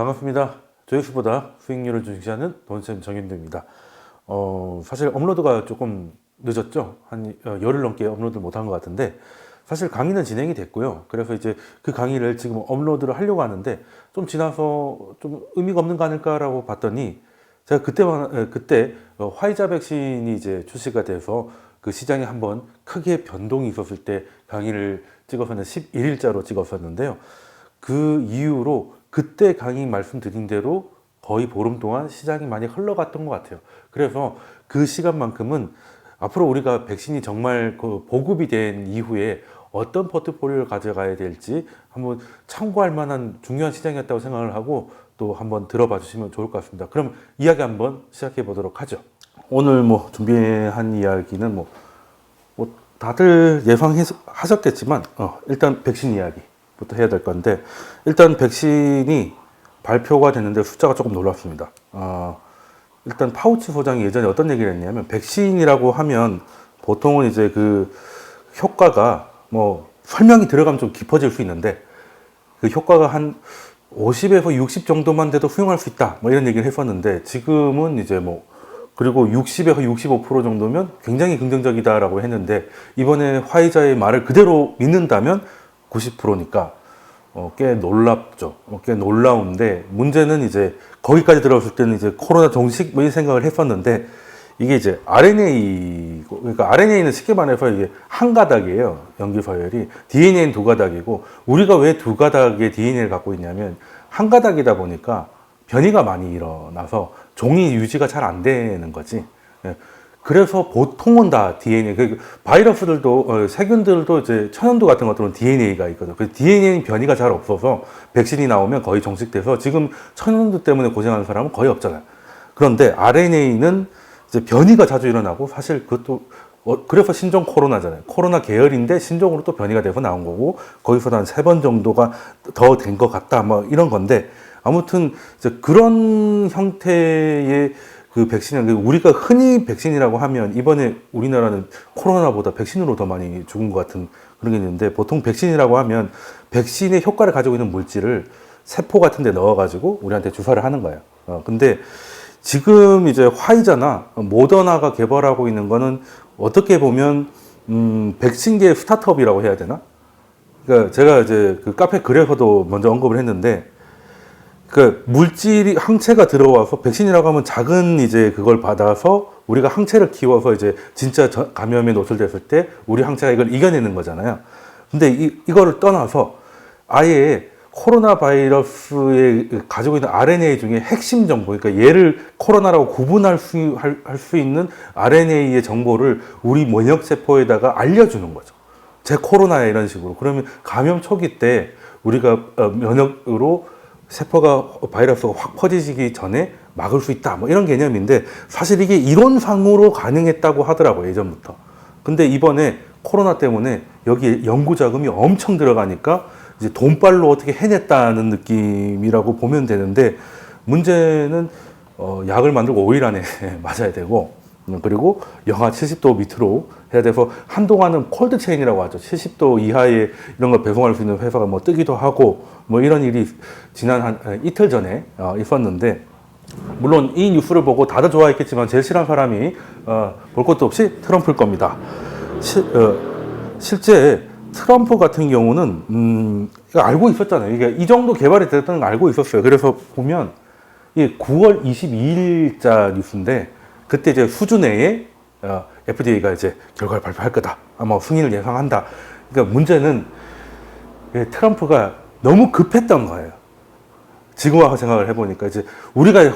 반갑습니다. 조회수보다 수익률을 중시하는 돈쌤 정윤두입니다. 사실 업로드가 조금 늦었죠. 한 열흘 넘게 업로드 못한 것 같은데, 사실 강의는 진행이 됐고요. 그래서 이제 그 강의를 지금 업로드를 하려고 하는데, 좀 지나서 좀 의미가 없는 거 아닐까라고 봤더니, 제가 그때 화이자 백신이 이제 출시가 돼서 그 시장에 한번 크게 변동이 있었을 때 강의를 찍어서는 11일자로 찍었었는데요. 그 이후로 그때 강의 말씀드린 대로 거의 보름 동안 시장이 많이 흘러갔던 것 같아요. 그래서 그 시간만큼은 앞으로 우리가 백신이 정말 그 보급이 된 이후에 어떤 포트폴리오를 가져가야 될지 한번 참고할 만한 중요한 시장이었다고 생각을 하고 또 한번 들어봐 주시면 좋을 것 같습니다. 그럼 이야기 한번 시작해 보도록 하죠. 오늘 준비한 이야기는 다들 예상하셨겠지만 일단 백신 이야기부터 해야 될 건데, 일단 백신이 발표가 됐는데 숫자가 조금 놀랍습니다. 일단 파우치 소장이 예전에 어떤 얘기를 했냐면, 백신이라고 하면 보통은 이제 그 효과가 설명이 들어가면 좀 깊어질 수 있는데, 그 효과가 한 50에서 60 정도만 돼도 수용할 수 있다, 이런 얘기를 했었는데, 지금은 이제 그리고 60에서 65% 정도면 굉장히 긍정적이다라고 했는데, 이번에 화이자의 말을 그대로 믿는다면 90%니까 꽤 놀랍죠. 꽤 놀라운데, 문제는 이제 거기까지 들어갔을 때는 이제 코로나 종식 이 생각을 했었는데, 이게 이제 RNA, 그러니까 RNA는 쉽게 말해서 이게 한 가닥이에요. 염기 서열이. DNA는 두 가닥이고, 우리가 왜 두 가닥의 DNA를 갖고 있냐면, 한 가닥이다 보니까 변이가 많이 일어나서 종이 유지가 잘 안 되는 거지. 그래서 보통은 다 DNA, 바이러스들도, 세균들도 이제 천연두 같은 것들은 DNA가 있거든. 그 DNA 변이가 잘 없어서 백신이 나오면 거의 정식돼서 지금 천연두 때문에 고생하는 사람은 거의 없잖아요. 그런데 RNA는 이제 변이가 자주 일어나고, 사실 그것도, 그래서 신종 코로나잖아요. 코로나 계열인데 신종으로 또 변이가 돼서 나온 거고, 거기서 한 3번 정도가 더 된 것 같다, 이런 건데, 아무튼 이제 그런 형태의 그 백신이, 우리가 흔히 백신이라고 하면 이번에 우리나라는 코로나보다 백신으로 더 많이 죽은 것 같은 그런 게 있는데, 보통 백신이라고 하면 백신의 효과를 가지고 있는 물질을 세포 같은 데 넣어가지고 우리한테 주사를 하는 거예요. 근데 지금 이제 화이자나 모더나가 개발하고 있는 거는 어떻게 보면, 백신계 스타트업이라고 해야 되나? 그러니까 제가 이제 그 카페 글에서도 먼저 언급을 했는데, 그 물질이 항체가 들어와서, 백신이라고 하면 작은 이제 그걸 받아서 우리가 항체를 키워서 이제 진짜 감염에 노출됐을 때 우리 항체가 이걸 이겨내는 거잖아요. 근데 이거를 떠나서 아예 코로나 바이러스에 가지고 있는 RNA 중에 핵심 정보, 그러니까 얘를 코로나라고 구분할 수 있는 RNA의 정보를 우리 면역세포에다가 알려주는 거죠. 제 코로나야, 이런 식으로. 그러면 감염 초기 때 우리가 면역으로 세포가, 바이러스가 확 퍼지기 전에 막을 수 있다, 이런 개념인데, 사실 이게 이론상으로 가능했다고 하더라고요, 예전부터. 근데 이번에 코로나 때문에 여기에 연구 자금이 엄청 들어가니까 이제 돈발로 어떻게 해냈다는 느낌이라고 보면 되는데, 문제는 약을 만들고 5일 안에 맞아야 되고, 그리고 영하 70도 밑으로 해야 돼서, 한동안은 콜드 체인이라고 하죠. 70도 이하에 이런 걸 배송할 수 있는 회사가 뜨기도 하고, 이런 일이 지난 한 이틀 전에 있었는데, 물론 이 뉴스를 보고 다들 좋아했겠지만 제일 싫어하는 사람이 볼 것도 없이 트럼프일 겁니다. 실제 트럼프 같은 경우는 알고 있었잖아요. 이게 이 정도 개발이 됐다는 걸 알고 있었어요. 그래서 보면 이게 9월 22일자 뉴스인데, 그때 이제 수주 내에 FDA가 이제 결과를 발표할 거다, 아마 승인을 예상한다. 그러니까 문제는 트럼프가 너무 급했던 거예요. 지금 와서 생각을 해보니까, 이제 우리가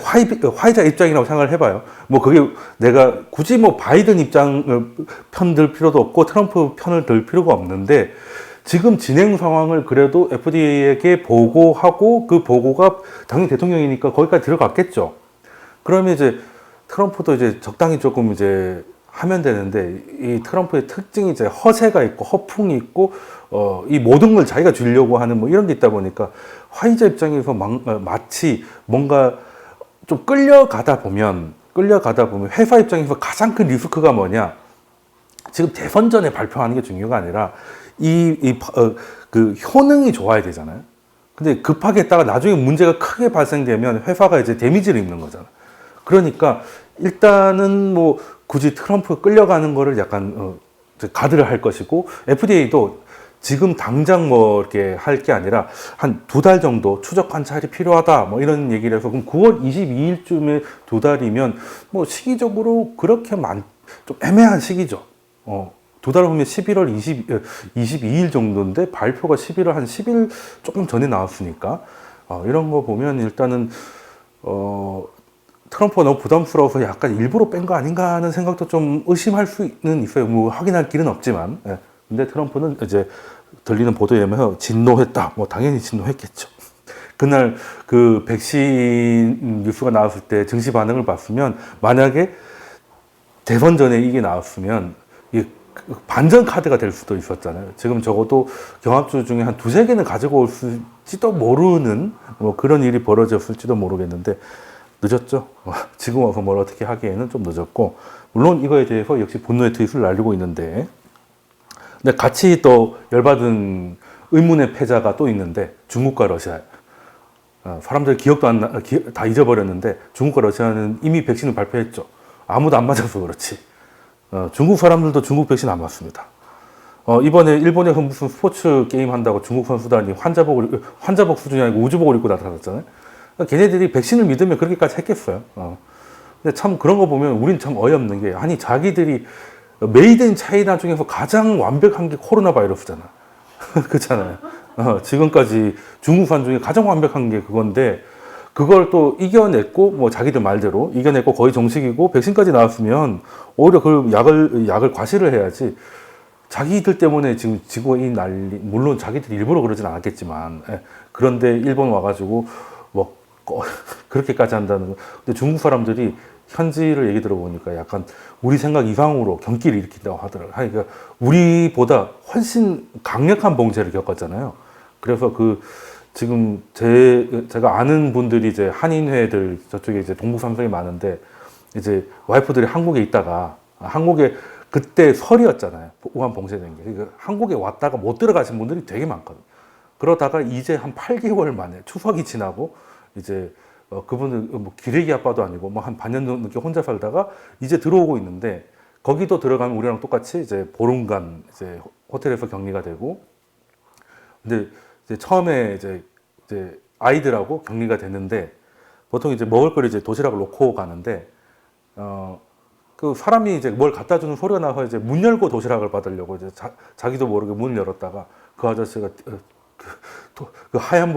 화이자 입장이라고 생각을 해봐요. 그게 내가 굳이 바이든 편 들 필요도 없고 트럼프 편을 들 필요가 없는데, 지금 진행 상황을 그래도 FDA에게 보고하고, 그 보고가 당연히 대통령이니까 거기까지 들어갔겠죠. 그러면 이제 트럼프도 이제 적당히 조금 이제 하면 되는데, 이 트럼프의 특징이 이제 허세가 있고 허풍이 있고, 이 모든 걸 자기가 주려고 하는 이런 게 있다 보니까, 화이자 입장에서 마치 뭔가 좀 끌려가다 보면 회사 입장에서 가장 큰 리스크가 뭐냐? 지금 대선 전에 발표하는 게 중요가 아니라 그 효능이 좋아야 되잖아요. 근데 급하게 했다가 나중에 문제가 크게 발생되면 회사가 이제 데미지를 입는 거잖아. 그러니까 일단은 뭐 굳이 트럼프 끌려가는 거를 약간 가드를 할 것이고, FDA도 지금 당장 뭐 이렇게 할 게 아니라 한 2달 정도 추적 관찰이 필요하다 뭐 이런 얘기를 해서, 그럼 9월 22일쯤에 2달이면 뭐 시기적으로 그렇게 좀 애매한 시기죠. 2달 후면 11월 22일 정도인데 발표가 11월 한 10일 조금 전에 나왔으니까, 이런 거 보면 일단은 트럼프가 너무 부담스러워서 약간 일부러 뺀 거 아닌가 하는 생각도 좀 의심할 수는 있어요. 뭐 확인할 길은 없지만. 예. 근데 트럼프는 이제 들리는 보도에 의하면 진노했다. 뭐 당연히 진노했겠죠. 그날 그 백신 뉴스가 나왔을 때 증시 반응을 봤으면, 만약에 대선 전에 이게 나왔으면 이 반전 카드가 될 수도 있었잖아요. 지금 적어도 경합주 중에 한 2-3개는 가지고 올지도 모르는 뭐 그런 일이 벌어졌을지도 모르겠는데, 늦었죠. 지금 와서 뭘 어떻게 하기에는 좀 늦었고, 물론 이거에 대해서 역시 분노의 트윗을 날리고 있는데, 근데 같이 또 열받은 의문의 패자가 또 있는데, 중국과 러시아. 사람들 기억도 다 잊어버렸는데, 중국과 러시아는 이미 백신을 발표했죠. 아무도 안 맞아서 그렇지. 중국 사람들도 중국 백신 안 맞습니다. 이번에 일본에서 무슨 스포츠 게임 한다고 중국 선수단이 환자복 수준이 아니고 우주복을 입고 나타났잖아요. 걔네들이 백신을 믿으면 그렇게까지 했겠어요. 근데 참 그런 거 보면 우린 참 어이없는 게, 아니 자기들이 메이드 인 차이나 중에서 가장 완벽한 게 코로나 바이러스잖아. 그렇잖아요. 지금까지 중국산 중에 가장 완벽한 게 그건데, 그걸 또 이겨냈고, 뭐 자기들 말대로 이겨냈고 거의 정식이고 백신까지 나왔으면 오히려 그 약을 과시를 해야지. 자기들 때문에 지금 지구가 이 난리, 물론 자기들이 일부러 그러진 않았겠지만, 그런데 일본 와가지고 뭐 그렇게까지 한다는 거. 근데 중국 사람들이 현지를 얘기 들어보니까 약간 우리 생각 이상으로 경기를 일으킨다고 하더라고요. 그러니까 우리보다 훨씬 강력한 봉쇄를 겪었잖아요. 그래서 지금 제가 아는 분들이 이제 한인회들 저쪽에 이제 동북 삼성이 많은데, 이제 와이프들이 한국에 있다가, 한국에 그때 설이었잖아요. 우한 봉쇄된 게. 그러니까 한국에 왔다가 못 들어가신 분들이 되게 많거든요. 그러다가 이제 한 8개월 만에 추석이 지나고, 이제 그분은 뭐 기레기 아빠도 아니고 뭐 한 반년 넘게 혼자 살다가 이제 들어오고 있는데, 거기도 들어가면 우리랑 똑같이 이제 보름간 이제 호텔에서 격리가 되고, 근데 이제 처음에 이제 아이들하고 격리가 됐는데, 보통 이제 먹을 걸 이제 도시락을 놓고 가는데, 그 사람이 이제 뭘 갖다 주는 소리가 나서 이제 문 열고 도시락을 받으려고 이제 자기도 모르게 문을 열었다가, 그 아저씨가 그 하얀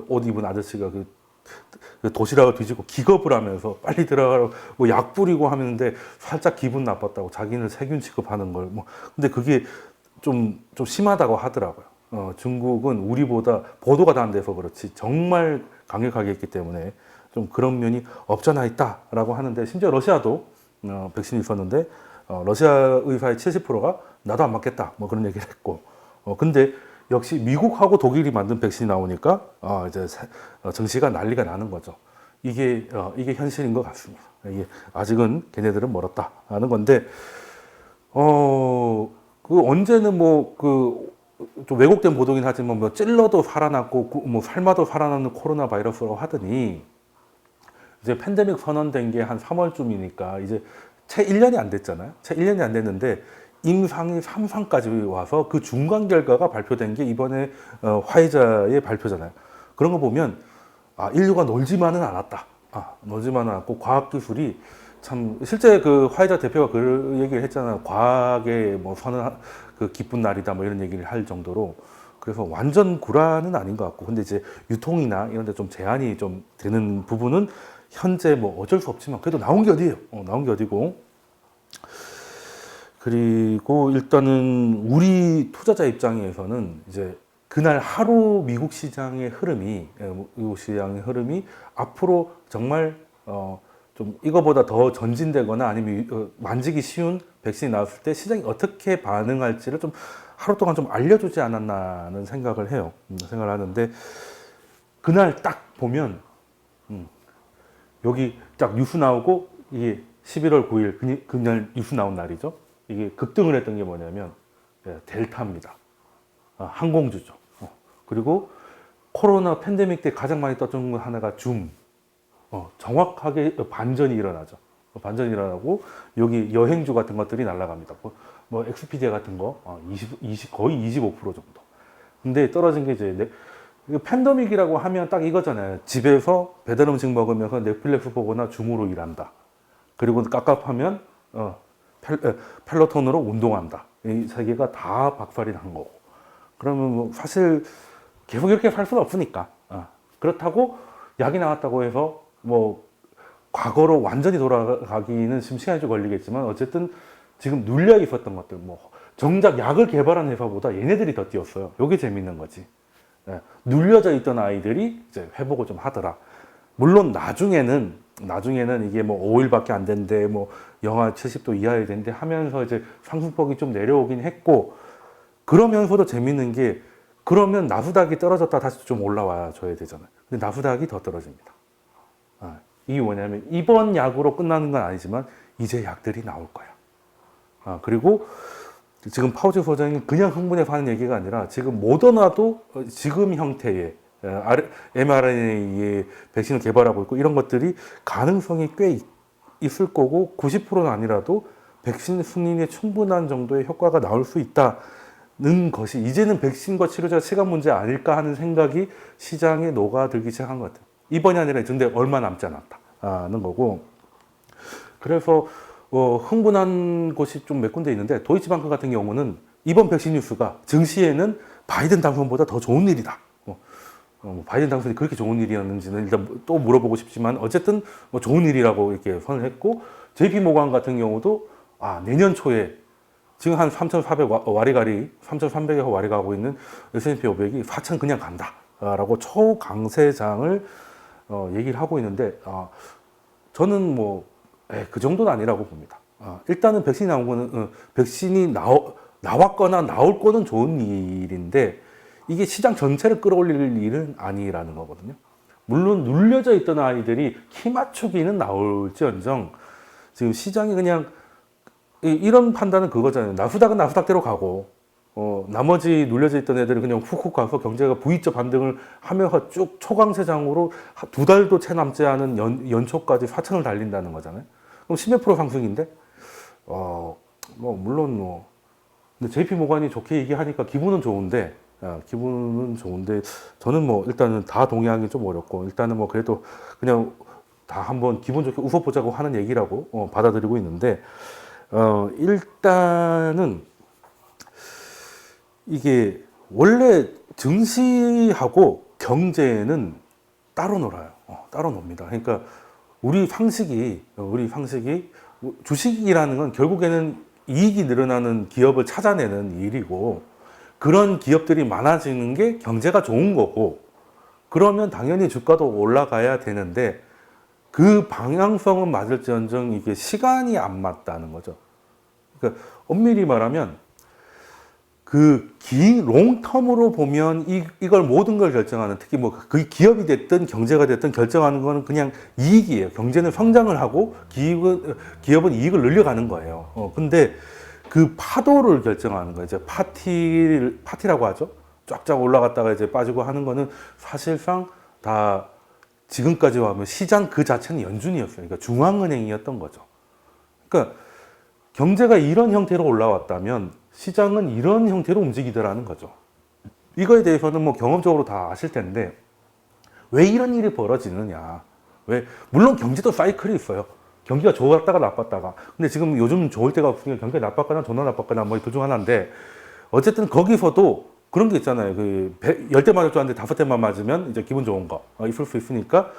옷 입은 아저씨가 그 도시락을 뒤지고 기겁을 하면서 빨리 들어가라고 뭐 약 뿌리고 하는데, 살짝 기분 나빴다고 자기는 세균 취급하는 걸 뭐. 근데 그게 좀 심하다고 하더라고요. 중국은 우리보다 보도가 다 안 돼서 그렇지 정말 강력하게 했기 때문에 좀 그런 면이 없잖아 있다라고 하는데, 심지어 러시아도 백신이 있었는데, 러시아 의사의 70%가 나도 안 맞겠다 뭐 그런 얘기를 했고, 근데 역시 미국하고 독일이 만든 백신이 나오니까 이제 증시가 난리가 나는 거죠. 이게 현실인 것 같습니다. 이게 아직은 걔네들은 멀었다 하는 건데, 언제는 좀 왜곡된 보도긴 하지만, 뭐 찔러도 살아났고 뭐 삶아도 살아나는 코로나 바이러스라고 하더니, 이제 팬데믹 선언된 게 한 3월쯤이니까 이제 채 1년이 안 됐잖아요. 채 1년이 안 됐는데 임상이 3상까지 와서 그 중간 결과가 발표된 게 이번에 화이자의 발표잖아요. 그런 거 보면 인류가 놀지만은 않았다. 놀지만은 않았고 과학기술이 참, 실제 그 화이자 대표가 그 얘기를 했잖아요. 과학의 뭐 그 기쁜 날이다 뭐 이런 얘기를 할 정도로. 그래서 완전 구라는 아닌 것 같고, 근데 이제 유통이나 이런 데 좀 제한이 좀 되는 부분은 현재 뭐 어쩔 수 없지만 그래도 나온 게 어디예요? 나온 게 어디고. 그리고 일단은 우리 투자자 입장에서는 이제 그날 하루 미국 시장의 흐름이 앞으로 정말 좀 이거보다 더 전진되거나 아니면 만지기 쉬운 백신이 나왔을 때 시장이 어떻게 반응할지를 좀 하루 동안 좀 알려주지 않았나는 생각을 해요. 생각을 하는데, 그날 딱 보면 여기 딱 뉴스 나오고, 이게 11월 9일 그날 뉴스 나온 날이죠. 이게 급등을 했던 게 뭐냐면 델타입니다. 항공주죠. 그리고 코로나 팬데믹 때 가장 많이 떴던 것 하나가 줌. 정확하게 반전이 일어나죠. 반전이 일어나고 여기 여행주 같은 것들이 날아갑니다. 뭐 엑스피디아 같은 거 20, 거의 25% 정도. 근데 떨어진 게 이제 팬데믹이라고 하면 딱 이거잖아요. 집에서 배달 음식 먹으면서 넷플릭스 보거나 줌으로 일한다. 그리고 깝깝하면 펠로톤으로 운동한다. 이 세 개가 다 박살이 난 거고. 그러면 뭐 사실 계속 이렇게 살 수는 없으니까. 그렇다고 약이 나왔다고 해서 뭐 과거로 완전히 돌아가기는 지금 시간이 좀 걸리겠지만 어쨌든 지금 눌려 있었던 것들 뭐 정작 약을 개발한 회사보다 얘네들이 더 뛰었어요. 이게 재밌는 거지. 눌려져 있던 아이들이 이제 회복을 좀 하더라. 물론 나중에는 이게 뭐 5일밖에 안 된대, 뭐 영하 70도 이하에 된대 하면서 이제 상승폭이 좀 내려오긴 했고, 그러면서도 재밌는 게 그러면 나스닥이 떨어졌다 다시 좀 올라와 줘야 되잖아요. 근데 나스닥이 더 떨어집니다. 이게 뭐냐면 이번 약으로 끝나는 건 아니지만 이제 약들이 나올 거야. 그리고 지금 파우치 소장이 그냥 흥분해서 하는 얘기가 아니라 지금 모더나도 지금 형태의 mRNA의 백신을 개발하고 있고 이런 것들이 가능성이 꽤 있을 거고 90%는 아니라도 백신 승인에 충분한 정도의 효과가 나올 수 있다는 것이 이제는 백신과 치료제가 시간 문제 아닐까 하는 생각이 시장에 녹아들기 시작한 것 같아요. 이번이 아니라 근데 얼마 남지 않았다는 거고 그래서 흥분한 곳이 좀 몇 군데 있는데 도이치방크 같은 경우는 이번 백신 뉴스가 증시에는 바이든 당선보다 더 좋은 일이다. 바이든 당선이 그렇게 좋은 일이었는지는 일단 또 물어보고 싶지만 어쨌든 뭐 좋은 일이라고 이렇게 선을 했고 JP 모건 같은 경우도 내년 초에 지금 한 3,400 와리가리 3,300에서 와리 가고 있는 S&P 500이 4,000 그냥 간다라고 초강세장을 얘기를 하고 있는데 저는 뭐 그 정도는 아니라고 봅니다. 일단은 백신이 나온 거는 백신이 나왔거나 나올 거는 좋은 일인데 이게 시장 전체를 끌어올릴 일은 아니라는 거거든요. 물론 눌려져 있던 아이들이 키 맞추기는 나올지언정 지금 시장이 그냥 이런 판단은 그거잖아요. 나스닥은 나스닥대로 가고 나머지 눌려져 있던 애들은 그냥 훅훅 가서 경제가 V자 반등을 하면서 쭉 초강세장으로 2달도 채 남지 않은 연초까지 4천을 달린다는 거잖아요. 그럼 10몇 % 상승인데 뭐 물론 뭐 근데 JP 모건이 좋게 얘기하니까 기분은 좋은데 저는 뭐 일단은 다 동의하기 좀 어렵고 일단은 뭐 그래도 그냥 다 한번 기분 좋게 웃어보자고 하는 얘기라고 받아들이고 있는데 일단은 이게 원래 증시하고 경제는 따로 놀아요. 따로 놉니다. 그러니까 우리 상식이 주식이라는 건 결국에는 이익이 늘어나는 기업을 찾아내는 일이고 그런 기업들이 많아지는 게 경제가 좋은 거고 그러면 당연히 주가도 올라가야 되는데 그 방향성은 맞을지언정 이게 시간이 안 맞다는 거죠. 그러니까 엄밀히 말하면 그 긴 롱텀으로 보면 이걸 모든 걸 결정하는 특히 뭐 그 기업이 됐든 경제가 됐든 결정하는 거는 그냥 이익이에요. 경제는 성장을 하고 기업은 이익을 늘려가는 거예요. 근데 그 파도를 결정하는 거예요. 이제 파티라고 하죠. 쫙쫙 올라갔다가 이제 빠지고 하는 거는 사실상 다 지금까지 하면 시장 그 자체는 연준이었어요. 그러니까 중앙은행이었던 거죠. 그러니까 경제가 이런 형태로 올라왔다면 시장은 이런 형태로 움직이더라는 거죠. 이거에 대해서는 뭐 경험적으로 다 아실 텐데 왜 이런 일이 벌어지느냐. 물론 경제도 사이클이 있어요. 경기가 좋았다가 나빴다가. 근데 지금 요즘 좋을 때가 없으니까 경기가 나빴거나 존나 나빴거나 뭐 둘 중 하나인데 어쨌든 거기서도 그런 게 있잖아요. 10대 맞을 줄 알았는데 5대만 맞으면 이제 기분 좋은 거 있을 수 있으니까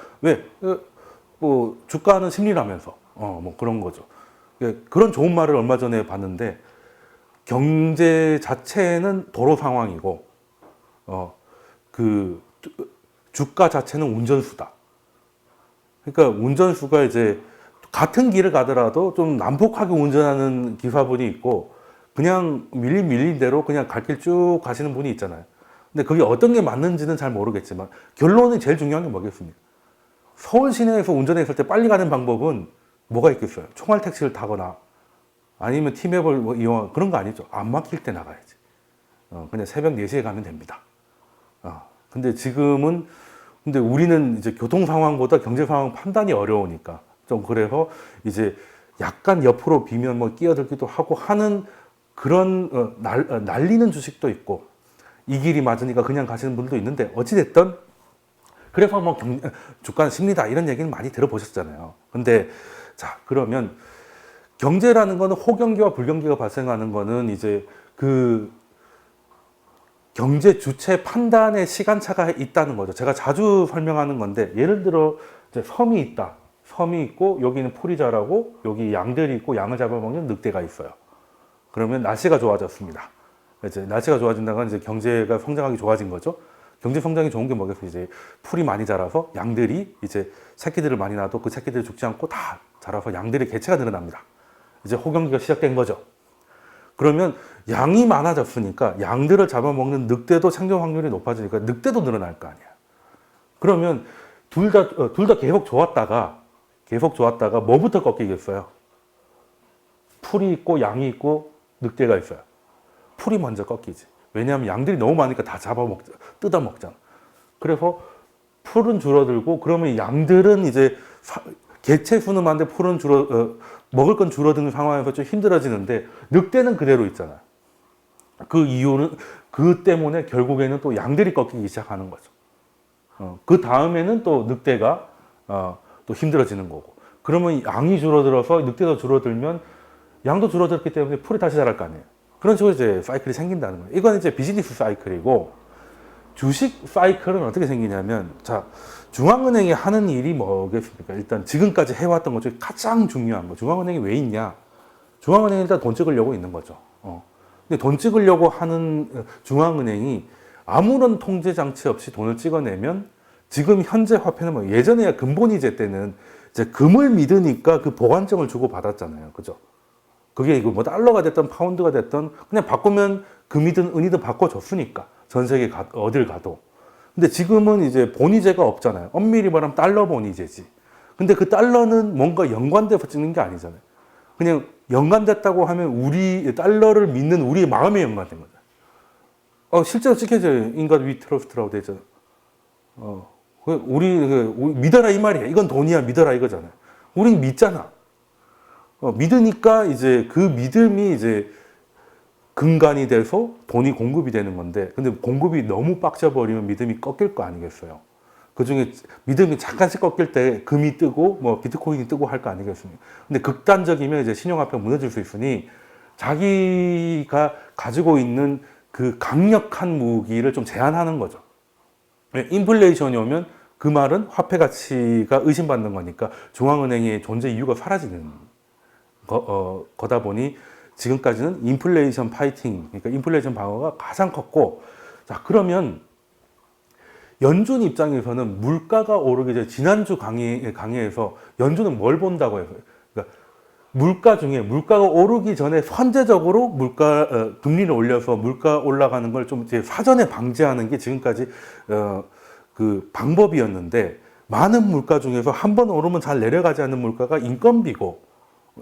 뭐 주가는 심리라면서 뭐 그런 거죠. 그런 좋은 말을 얼마 전에 봤는데 경제 자체는 도로 상황이고 그 주가 자체는 운전수다. 그러니까 운전수가 이제 같은 길을 가더라도 좀 난폭하게 운전하는 기사분이 있고 그냥 밀린 대로 그냥 갈 길 쭉 가시는 분이 있잖아요. 근데 그게 어떤 게 맞는지는 잘 모르겠지만 결론이 제일 중요한 게 뭐겠습니까? 서울 시내에서 운전했을 때 빨리 가는 방법은 뭐가 있겠어요? 총알 택시를 타거나 아니면 티맵을 뭐 이용하거나 그런 거 아니죠. 안 막힐 때 나가야지. 그냥 새벽 4시에 가면 됩니다. 근데 지금은 근데 우리는 이제 교통 상황보다 경제 상황 판단이 어려우니까 좀 그래서 이제 약간 옆으로 비면 뭐 끼어들기도 하고 하는 그런 날리는 주식도 있고 이 길이 맞으니까 그냥 가시는 분들도 있는데 어찌됐든 그래서 뭐 주가는 심리다 이런 얘기는 많이 들어보셨잖아요. 근데 자 그러면 경제라는 거는 호경기와 불경기가 발생하는 거는 이제 그 경제 주체 판단의 시간차가 있다는 거죠. 제가 자주 설명하는 건데 예를 들어 이제 섬이 있다. 섬이 있고 여기는 풀이 자라고 여기 양들이 있고 양을 잡아먹는 늑대가 있어요. 그러면 날씨가 좋아졌습니다. 이제 날씨가 좋아진다는 건 이제 경제가 성장하기 좋아진 거죠. 경제 성장이 좋은 게 뭐겠어요? 이제 풀이 많이 자라서 양들이 이제 새끼들을 많이 낳아도 그 새끼들이 죽지 않고 다 자라서 양들의 개체가 늘어납니다. 이제 호경기가 시작된 거죠. 그러면 양이 많아졌으니까 양들을 잡아먹는 늑대도 생존 확률이 높아지니까 늑대도 늘어날 거 아니야. 그러면 둘 다 계속 좋았다가 뭐부터 꺾이겠어요? 풀이 있고 양이 있고 늑대가 있어요. 풀이 먼저 꺾이지. 왜냐하면 양들이 너무 많으니까 다 뜯어먹잖아. 그래서 풀은 줄어들고 그러면 양들은 이제 개체 수는 많은데 풀은 먹을 건 줄어드는 상황에서 좀 힘들어지는데 늑대는 그대로 있잖아요. 그 이유는 그 때문에 결국에는 또 양들이 꺾이기 시작하는 거죠. 그 다음에는 또 늑대가 또 힘들어지는 거고. 그러면 양이 줄어들어서 늑대도 줄어들면 양도 줄어들었기 때문에 풀이 다시 자랄 거 아니에요. 그런 식으로 이제 사이클이 생긴다는 거예요. 이건 이제 비즈니스 사이클이고 주식 사이클은 어떻게 생기냐면 자 중앙은행이 하는 일이 뭐겠습니까? 일단 지금까지 해왔던 것 중에 가장 중요한 거 중앙은행이 왜 있냐? 중앙은행이 일단 돈 찍으려고 있는 거죠. 근데 돈 찍으려고 하는 중앙은행이 아무런 통제 장치 없이 돈을 찍어내면 지금 현재 화폐는 뭐 예전에야 근본이제 때는 이제 금을 믿으니까 그 보관증을 주고 받았잖아요. 그죠? 그게 이거 뭐 달러가 됐든 파운드가 됐든 그냥 바꾸면 금이든 은이든 바꿔줬으니까 전 세계 어딜 가도. 근데 지금은 이제 본위제가 없잖아요. 엄밀히 말하면 달러 본위제지. 근데 그 달러는 뭔가 연관돼서 찍는 게 아니잖아요. 그냥 연관됐다고 하면 우리 달러를 믿는 우리의 마음에 연관된 거죠. 실제로 찍혀져요. 인간 위 트러스트라고 되죠. 우리 믿어라 이 말이야. 이건 돈이야 믿어라 이거잖아요. 우린 믿잖아. 믿으니까 이제 그 믿음이 이제 근간이 돼서 돈이 공급이 되는 건데, 근데 공급이 너무 빡쳐버리면 믿음이 꺾일 거 아니겠어요? 그 중에 믿음이 잠깐씩 꺾일 때 금이 뜨고, 뭐 비트코인이 뜨고 할 거 아니겠습니까? 근데 극단적이면 이제 신용화폐가 무너질 수 있으니 자기가 가지고 있는 그 강력한 무기를 좀 제한하는 거죠. 인플레이션이 오면 그 말은 화폐 가치가 의심받는 거니까 중앙은행의 존재 이유가 사라지는 거다 보니 지금까지는 인플레이션 파이팅, 그러니까 인플레이션 방어가 가장 컸고, 자, 그러면 연준 입장에서는 물가가 오르기 전에 지난주 강의에서 연준은 뭘 본다고 해요? 그러니까 물가 중에 물가가 오르기 전에 선제적으로 금리를 올려서 물가 올라가는 걸 좀 이제 사전에 방지하는 게 지금까지 그 방법이었는데, 많은 물가 중에서 한 번 오르면 잘 내려가지 않는 물가가 인건비고,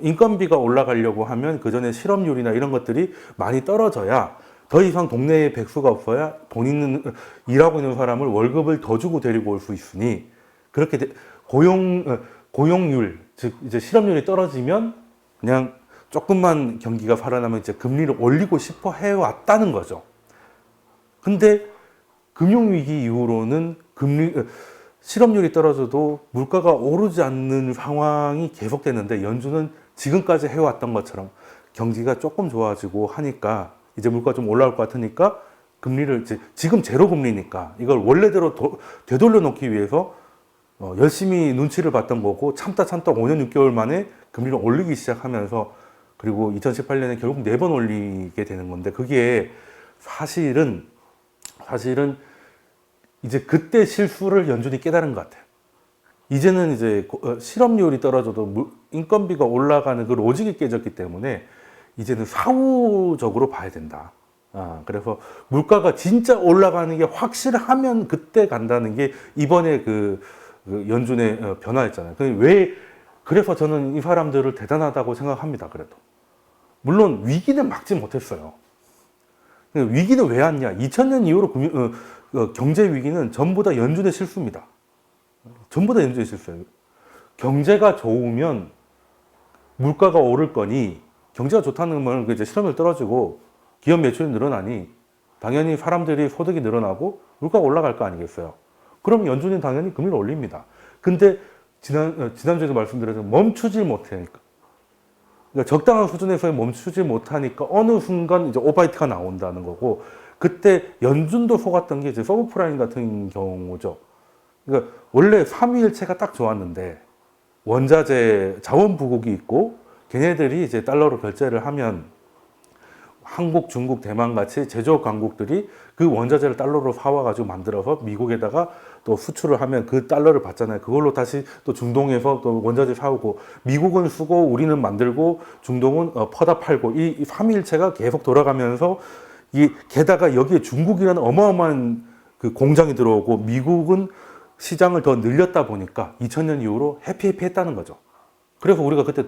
인건비가 올라가려고 하면 그 전에 실업률이나 이런 것들이 많이 떨어져야 더 이상 동네에 백수가 없어야 일하고 있는 사람을 월급을 더 주고 데리고 올 수 있으니, 그렇게 고용률, 즉 이제 실업률이 떨어지면 그냥 조금만 경기가 살아나면 이제 금리를 올리고 싶어 해왔다는 거죠. 근데 금융위기 이후로는 실업률이 떨어져도 물가가 오르지 않는 상황이 계속되는데, 연준은 지금까지 해왔던 것처럼 경기가 조금 좋아지고 하니까 이제 물가 좀 올라올 것 같으니까 금리를 지금 제로 금리니까 이걸 원래대로 되돌려 놓기 위해서 열심히 눈치를 봤던 거고, 참다 5년 6개월 만에 금리를 올리기 시작하면서, 그리고 2018년에 결국 4번 올리게 되는 건데, 그게 사실은 이제 그때 실수를 연준이 깨달은 것 같아요. 이제는 이제 실업률이 떨어져도 인건비가 올라가는 그 로직이 깨졌기 때문에 이제는 사후적으로 봐야 된다. 그래서 물가가 진짜 올라가는 게 확실하면 그때 간다는 게 이번에 그 연준의 변화였잖아요. 그래서 저는 이 사람들을 대단하다고 생각합니다. 그래도 물론 위기는 막지 못했어요. 위기는 왜 왔냐? 2000년 이후로 경제 위기는 전부 다 연준의 실수입니다. 전부 다 연준의 실수예요. 경제가 좋으면 물가가 오를 거니, 경제가 좋다는 건 이제 실업률 떨어지고 기업 매출이 늘어나니 당연히 사람들이 소득이 늘어나고 물가가 올라갈 거 아니겠어요. 그럼 연준이 당연히 금리를 올립니다. 근데 지난주에도 말씀드렸지만 멈추질 못하니까. 그러니까 적당한 수준에서 멈추지 못하니까 어느 순간 이제 오바이트가 나온다는 거고, 그때 연준도 속았던 게 이제 서브프라임 같은 경우죠. 그러니까 원래 삼위일체가 딱 좋았는데 원자재 자원 부국이 있고 걔네들이 이제 달러로 결제를 하면 한국, 중국, 대만 같이 제조업 강국들이 그 원자재를 달러로 사와가지고 만들어서 미국에다가 또 수출을 하면 그 달러를 받잖아요. 그걸로 다시 또 중동에서 또 원자재 사오고, 미국은 쓰고 우리는 만들고 중동은 퍼다 팔고, 이 삼위일체가 계속 돌아가면서, 게다가 여기에 중국이라는 어마어마한 그 공장이 들어오고 미국은 시장을 더 늘렸다 보니까 2000년 이후로 해피했다는 거죠. 그래서 우리가 그때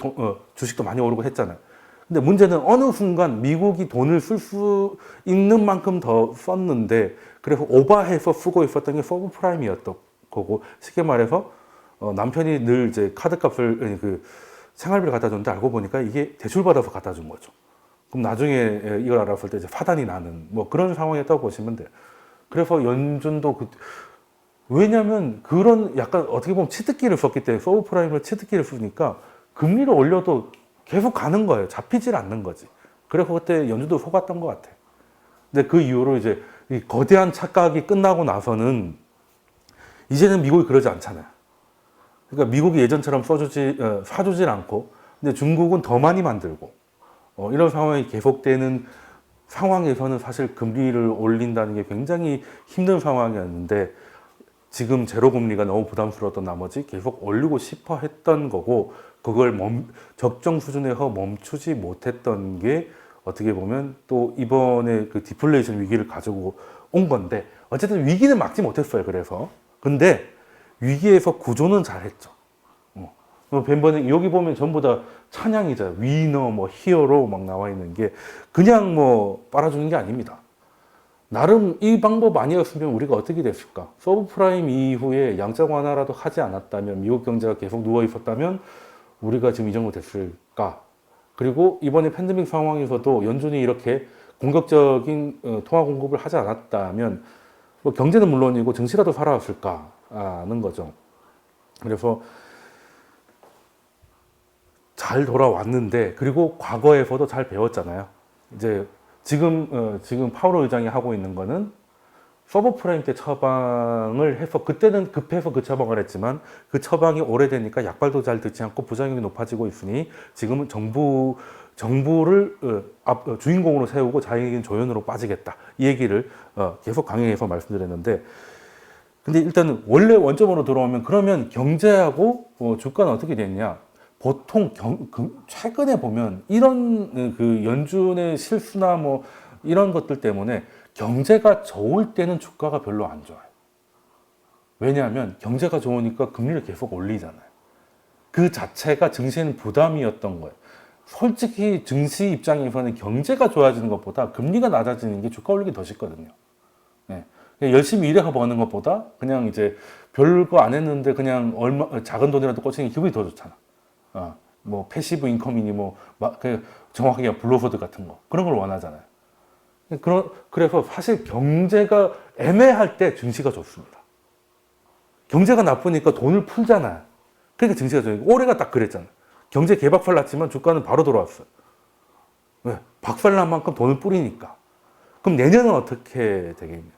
주식도 많이 오르고 했잖아요. 근데 문제는 어느 순간 미국이 돈을 쓸 수 있는 만큼 더 썼는데, 그래서 오버해서 쓰고 있었던 게 서브프라임이었던 거고, 쉽게 말해서 남편이 늘 이제 카드값을, 그 생활비를 갖다 줬는데 알고 보니까 이게 대출받아서 갖다 준 거죠. 그럼 나중에 이걸 알았을 때 이제 파단이 나는 뭐 그런 상황이었다고 보시면 돼요. 그래서 연준도 왜냐면 그런 약간 어떻게 보면 치트키를 썼기 때문에, 서브프라임을 치트키를 쓰니까 금리를 올려도 계속 가는 거예요. 잡히질 않는 거지. 그래서 그때 연준도 속았던 것 같아요. 근데 그 이후로 이제 이 거대한 착각이 끝나고 나서는 이제는 미국이 그러지 않잖아요. 그러니까 미국이 예전처럼 사주질 않고, 근데 중국은 더 많이 만들고, 이런 상황이 계속되는 상황에서는 사실 금리를 올린다는 게 굉장히 힘든 상황이었는데, 지금 제로금리가 너무 부담스러웠던 나머지 계속 올리고 싶어 했던 거고, 그걸 적정 수준에서 멈추지 못했던 게 어떻게 보면 또 이번에 그 디플레이션 위기를 가지고 온 건데, 어쨌든 위기는 막지 못했어요. 그래서. 근데 위기에서 구조는 잘했죠. 벤버는 여기 보면 전부 다 찬양이죠. 위너, 뭐 히어로 막 나와 있는 게 그냥 뭐 빨아주는 게 아닙니다. 나름 이 방법 아니었으면 우리가 어떻게 됐을까? 서브프라임 이후에 양적 완화라도 하지 않았다면, 미국 경제가 계속 누워 있었다면 우리가 지금 이 정도 됐을까? 그리고 이번에 팬데믹 상황에서도 연준이 이렇게 공격적인 통화 공급을 하지 않았다면 뭐 경제는 물론이고 증시라도 살아왔을까 하는 거죠. 그래서 잘 돌아왔는데, 그리고 과거에서도 잘 배웠잖아요. 이제 지금 파월 의장이 하고 있는 거는 서브프라임 때 처방을 해서, 그때는 급해서 그 처방을 했지만 그 처방이 오래되니까 약발도 잘 듣지 않고 부작용이 높아지고 있으니 지금은 정부를 주인공으로 세우고 자기는 조연으로 빠지겠다, 이 얘기를 계속 강행해서 말씀드렸는데, 근데 일단 원래 원점으로 들어오면, 그러면 경제하고 주가는 어떻게 됐냐? 보통 최근에 보면 이런 그 연준의 실수나 뭐 이런 것들 때문에 경제가 좋을 때는 주가가 별로 안 좋아요. 왜냐하면 경제가 좋으니까 금리를 계속 올리잖아요. 그 자체가 증시에는 부담이었던 거예요. 솔직히 증시 입장에서는 경제가 좋아지는 것보다 금리가 낮아지는 게 주가 올리기 더 쉽거든요. 네. 열심히 일해서 버는 것보다 그냥 이제 별거 안 했는데 그냥 작은 돈이라도 꽂히는 게 기분이 더 좋잖아. 뭐 패시브 인컴이니 뭐 정확하게 불로소득 같은 거, 그런 걸 원하잖아요. 그래서 사실 경제가 애매할 때 증시가 좋습니다. 경제가 나쁘니까 돈을 풀잖아요. 그러니까 증시가 좋아요. 올해가 딱 그랬잖아요. 경제 개박살 났지만 주가는 바로 돌아왔어요. 왜? 박살난 만큼 돈을 뿌리니까. 그럼 내년은 어떻게 되겠냐?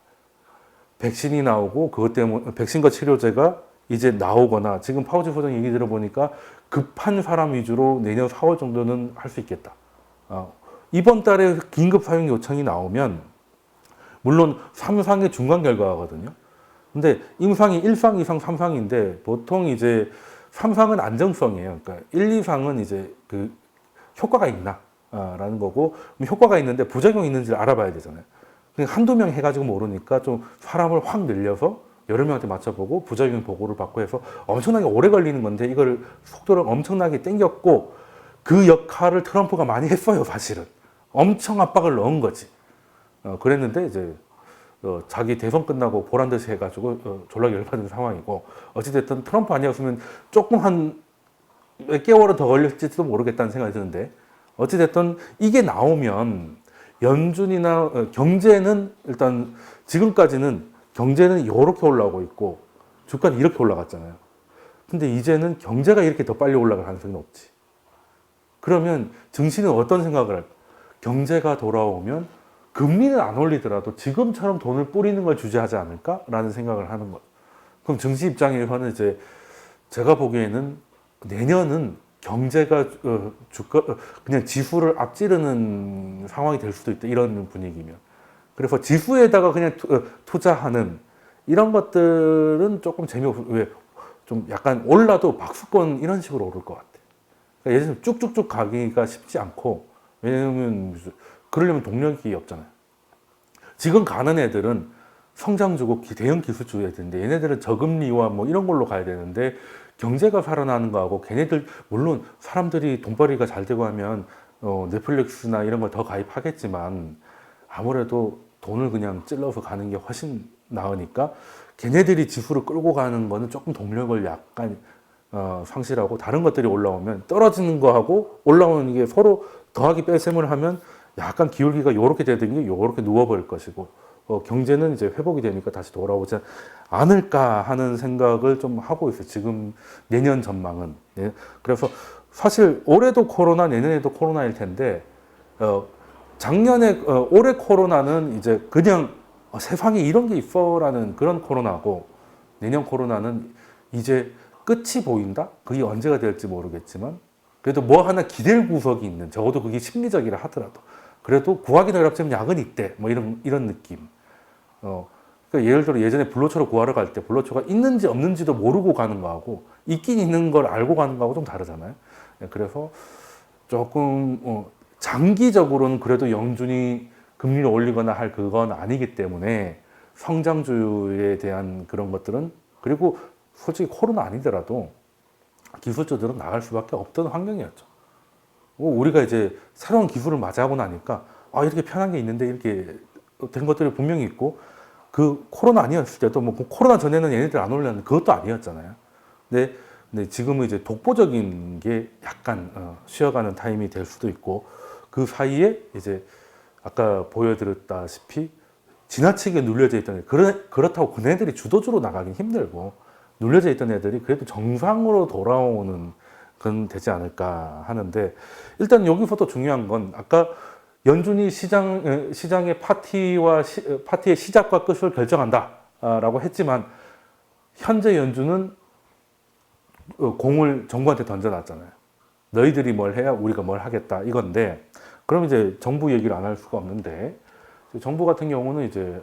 백신이 나오고 그것 때문에 백신과 치료제가 이제 나오거나, 지금 파우치 소장 얘기 들어보니까 급한 사람 위주로 내년 4월 정도는 할 수 있겠다. 이번 달에 긴급 사용 요청이 나오면, 물론 3상의 중간 결과거든요. 근데 임상이 1상, 2상, 3상인데 보통 이제 3상은 안정성이에요. 그러니까 1, 2상은 이제 그 효과가 있나 라는 거고, 효과가 있는데 부작용이 있는지를 알아봐야 되잖아요. 그냥 한두 명 해가지고 모르니까 좀 사람을 확 늘려서 여러 명한테 맞춰보고 부작용 보고를 받고 해서 엄청나게 오래 걸리는 건데, 이걸 속도를 엄청나게 땡겼고, 그 역할을 트럼프가 많이 했어요. 사실은 엄청 압박을 넣은 거지. 그랬는데 이제 자기 대선 끝나고 보란 듯이 해가지고 졸라 열받은 상황이고 어찌됐든 트럼프 아니었으면 조금 한 몇 개월은 더 걸릴지도 모르겠다는 생각이 드는데 어찌됐든 이게 나오면 연준이나 경제는 일단 지금까지는 경제는 이렇게 올라오고 있고 주가는 이렇게 올라갔잖아요. 근데 이제는 경제가 이렇게 더 빨리 올라갈 가능성이 높지. 그러면 증시는 어떤 생각을 할까? 경제가 돌아오면 금리는 안 올리더라도 지금처럼 돈을 뿌리는 걸 주저하지 않을까라는 생각을 하는 거예요. 그럼 증시 입장에서는 이제 제가 보기에는 내년은 경제가 주가 그냥 지수를 앞지르는 상황이 될 수도 있다 이런 분위기면 그래서 지수에다가 그냥 투자하는 이런 것들은 조금 재미없어 왜좀 약간 올라도 박수권 이런 식으로 오를 것 같아. 그러니까 예전에 쭉쭉쭉 가기가 쉽지 않고 왜냐면 그러려면 동력이 없잖아요. 지금 가는 애들은 성장주고 대형 기술주 애들인데 얘네들은 저금리와 뭐 이런 걸로 가야 되는데 경제가 살아나는 거하고 걔네들 물론 사람들이 돈벌이가 잘 되고 하면 넷플릭스나 이런 걸 더 가입하겠지만 아무래도 돈을 그냥 찔러서 가는 게 훨씬 나으니까 걔네들이 지수를 끌고 가는 거는 조금 동력을 약간 상실하고 다른 것들이 올라오면 떨어지는 거하고 올라오는 게 서로 더하기 뺄셈을 하면 약간 기울기가 요렇게 되든지 요렇게 누워버릴 것이고 경제는 이제 회복이 되니까 다시 돌아오지 않을까 하는 생각을 좀 하고 있어요. 지금 내년 전망은. 예. 그래서 사실 올해도 코로나, 내년에도 코로나일 텐데 작년에 올해 코로나는 이제 그냥 세상에 이런 게 있어라는 그런 코로나고 내년 코로나는 이제 끝이 보인다? 그게 언제가 될지 모르겠지만 그래도 뭐 하나 기댈 구석이 있는 적어도 그게 심리적이라 하더라도 그래도 구하기는 어렵지만 약은 있대 뭐 이런 느낌. 그러니까 예를 들어 예전에 불로초를 구하러 갈 때 불로초가 있는지 없는지도 모르고 가는 거하고 있긴 있는 걸 알고 가는 거하고 좀 다르잖아요. 그래서 조금 장기적으로는 그래도 연준이 금리를 올리거나 할 그건 아니기 때문에 성장주에 대한 그런 것들은 그리고 솔직히 코로나 아니더라도 기술주들은 나갈 수밖에 없던 환경이었죠. 우리가 이제 새로운 기술을 맞이하고 나니까 이렇게 편한 게 있는데 이렇게 된 것들이 분명히 있고 그 코로나 아니었을 때도 뭐 코로나 전에는 얘네들 안 올렸는데 그것도 아니었잖아요. 근데 지금은 이제 독보적인 게 약간 쉬어가는 타임이 될 수도 있고 그 사이에 이제 아까 보여드렸다시피 지나치게 눌려져 있던 애들 그렇다고 그네들이 주도주로 나가긴 힘들고 눌려져 있던 애들이 그래도 정상으로 돌아오는 건 되지 않을까 하는데 일단 여기서도 중요한 건 아까 연준이 시장의 파티의 시작과 끝을 결정한다라고 했지만 현재 연준은 공을 정부한테 던져놨잖아요. 너희들이 뭘 해야 우리가 뭘 하겠다 이건데 그럼 이제 정부 얘기를 안 할 수가 없는데 정부 같은 경우는 이제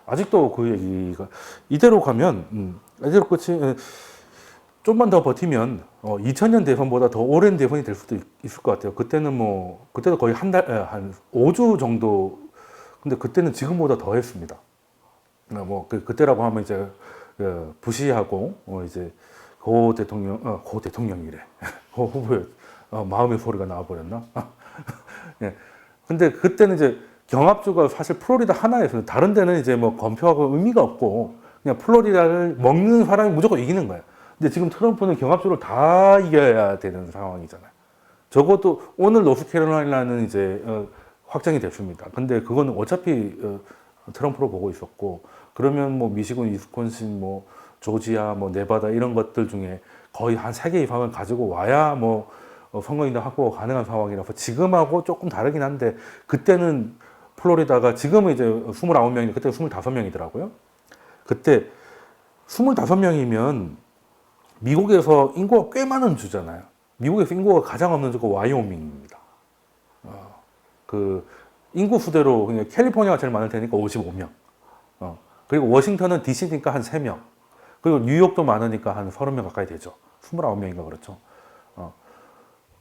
아직도 그 얘기가 이대로 가면 이대로 끝이 좀만 더 버티면 2000년 대선보다 더 오랜 대선이 될 수도 있을 것 같아요. 그때도 거의 한 5주 정도. 근데 그때는 지금보다 더 했습니다. 그때라고 하면 이제 부시하고 이제 고 대통령이래. 후보에 마음의 소리가 나와버렸나? 예. 근데 그때는 이제 경합주가 사실 플로리다 하나에서 다른 데는 이제 뭐 검표하고 의미가 없고 그냥 플로리다를 먹는 사람이 무조건 이기는 거예요. 근데 지금 트럼프는 경합주를 다 이겨야 되는 상황이잖아요. 적어도 오늘 노스캐롤라이나는 이제 확정이 됐습니다. 근데 그거는 어차피 트럼프로 보고 있었고 그러면 뭐 미시건, 위스콘신, 뭐 조지아, 뭐 네바다 이런 것들 중에 거의 한 3개 이상을 가지고 와야 뭐 선거인단 확보가 가능한 상황이라서 지금하고 조금 다르긴 한데 그때는 플로리다가 지금은 이제 29명인데 그때 25명이더라고요. 그때 25명이면 미국에서 인구가 꽤 많은 주잖아요. 미국에서 인구가 가장 없는 주가 와이오밍입니다. 그 인구 수대로 그냥 캘리포니아가 제일 많을 테니까 55명. 그리고 워싱턴은 DC니까 한 3명. 그리고 뉴욕도 많으니까 한 30명 가까이 되죠. 29명인가 그렇죠.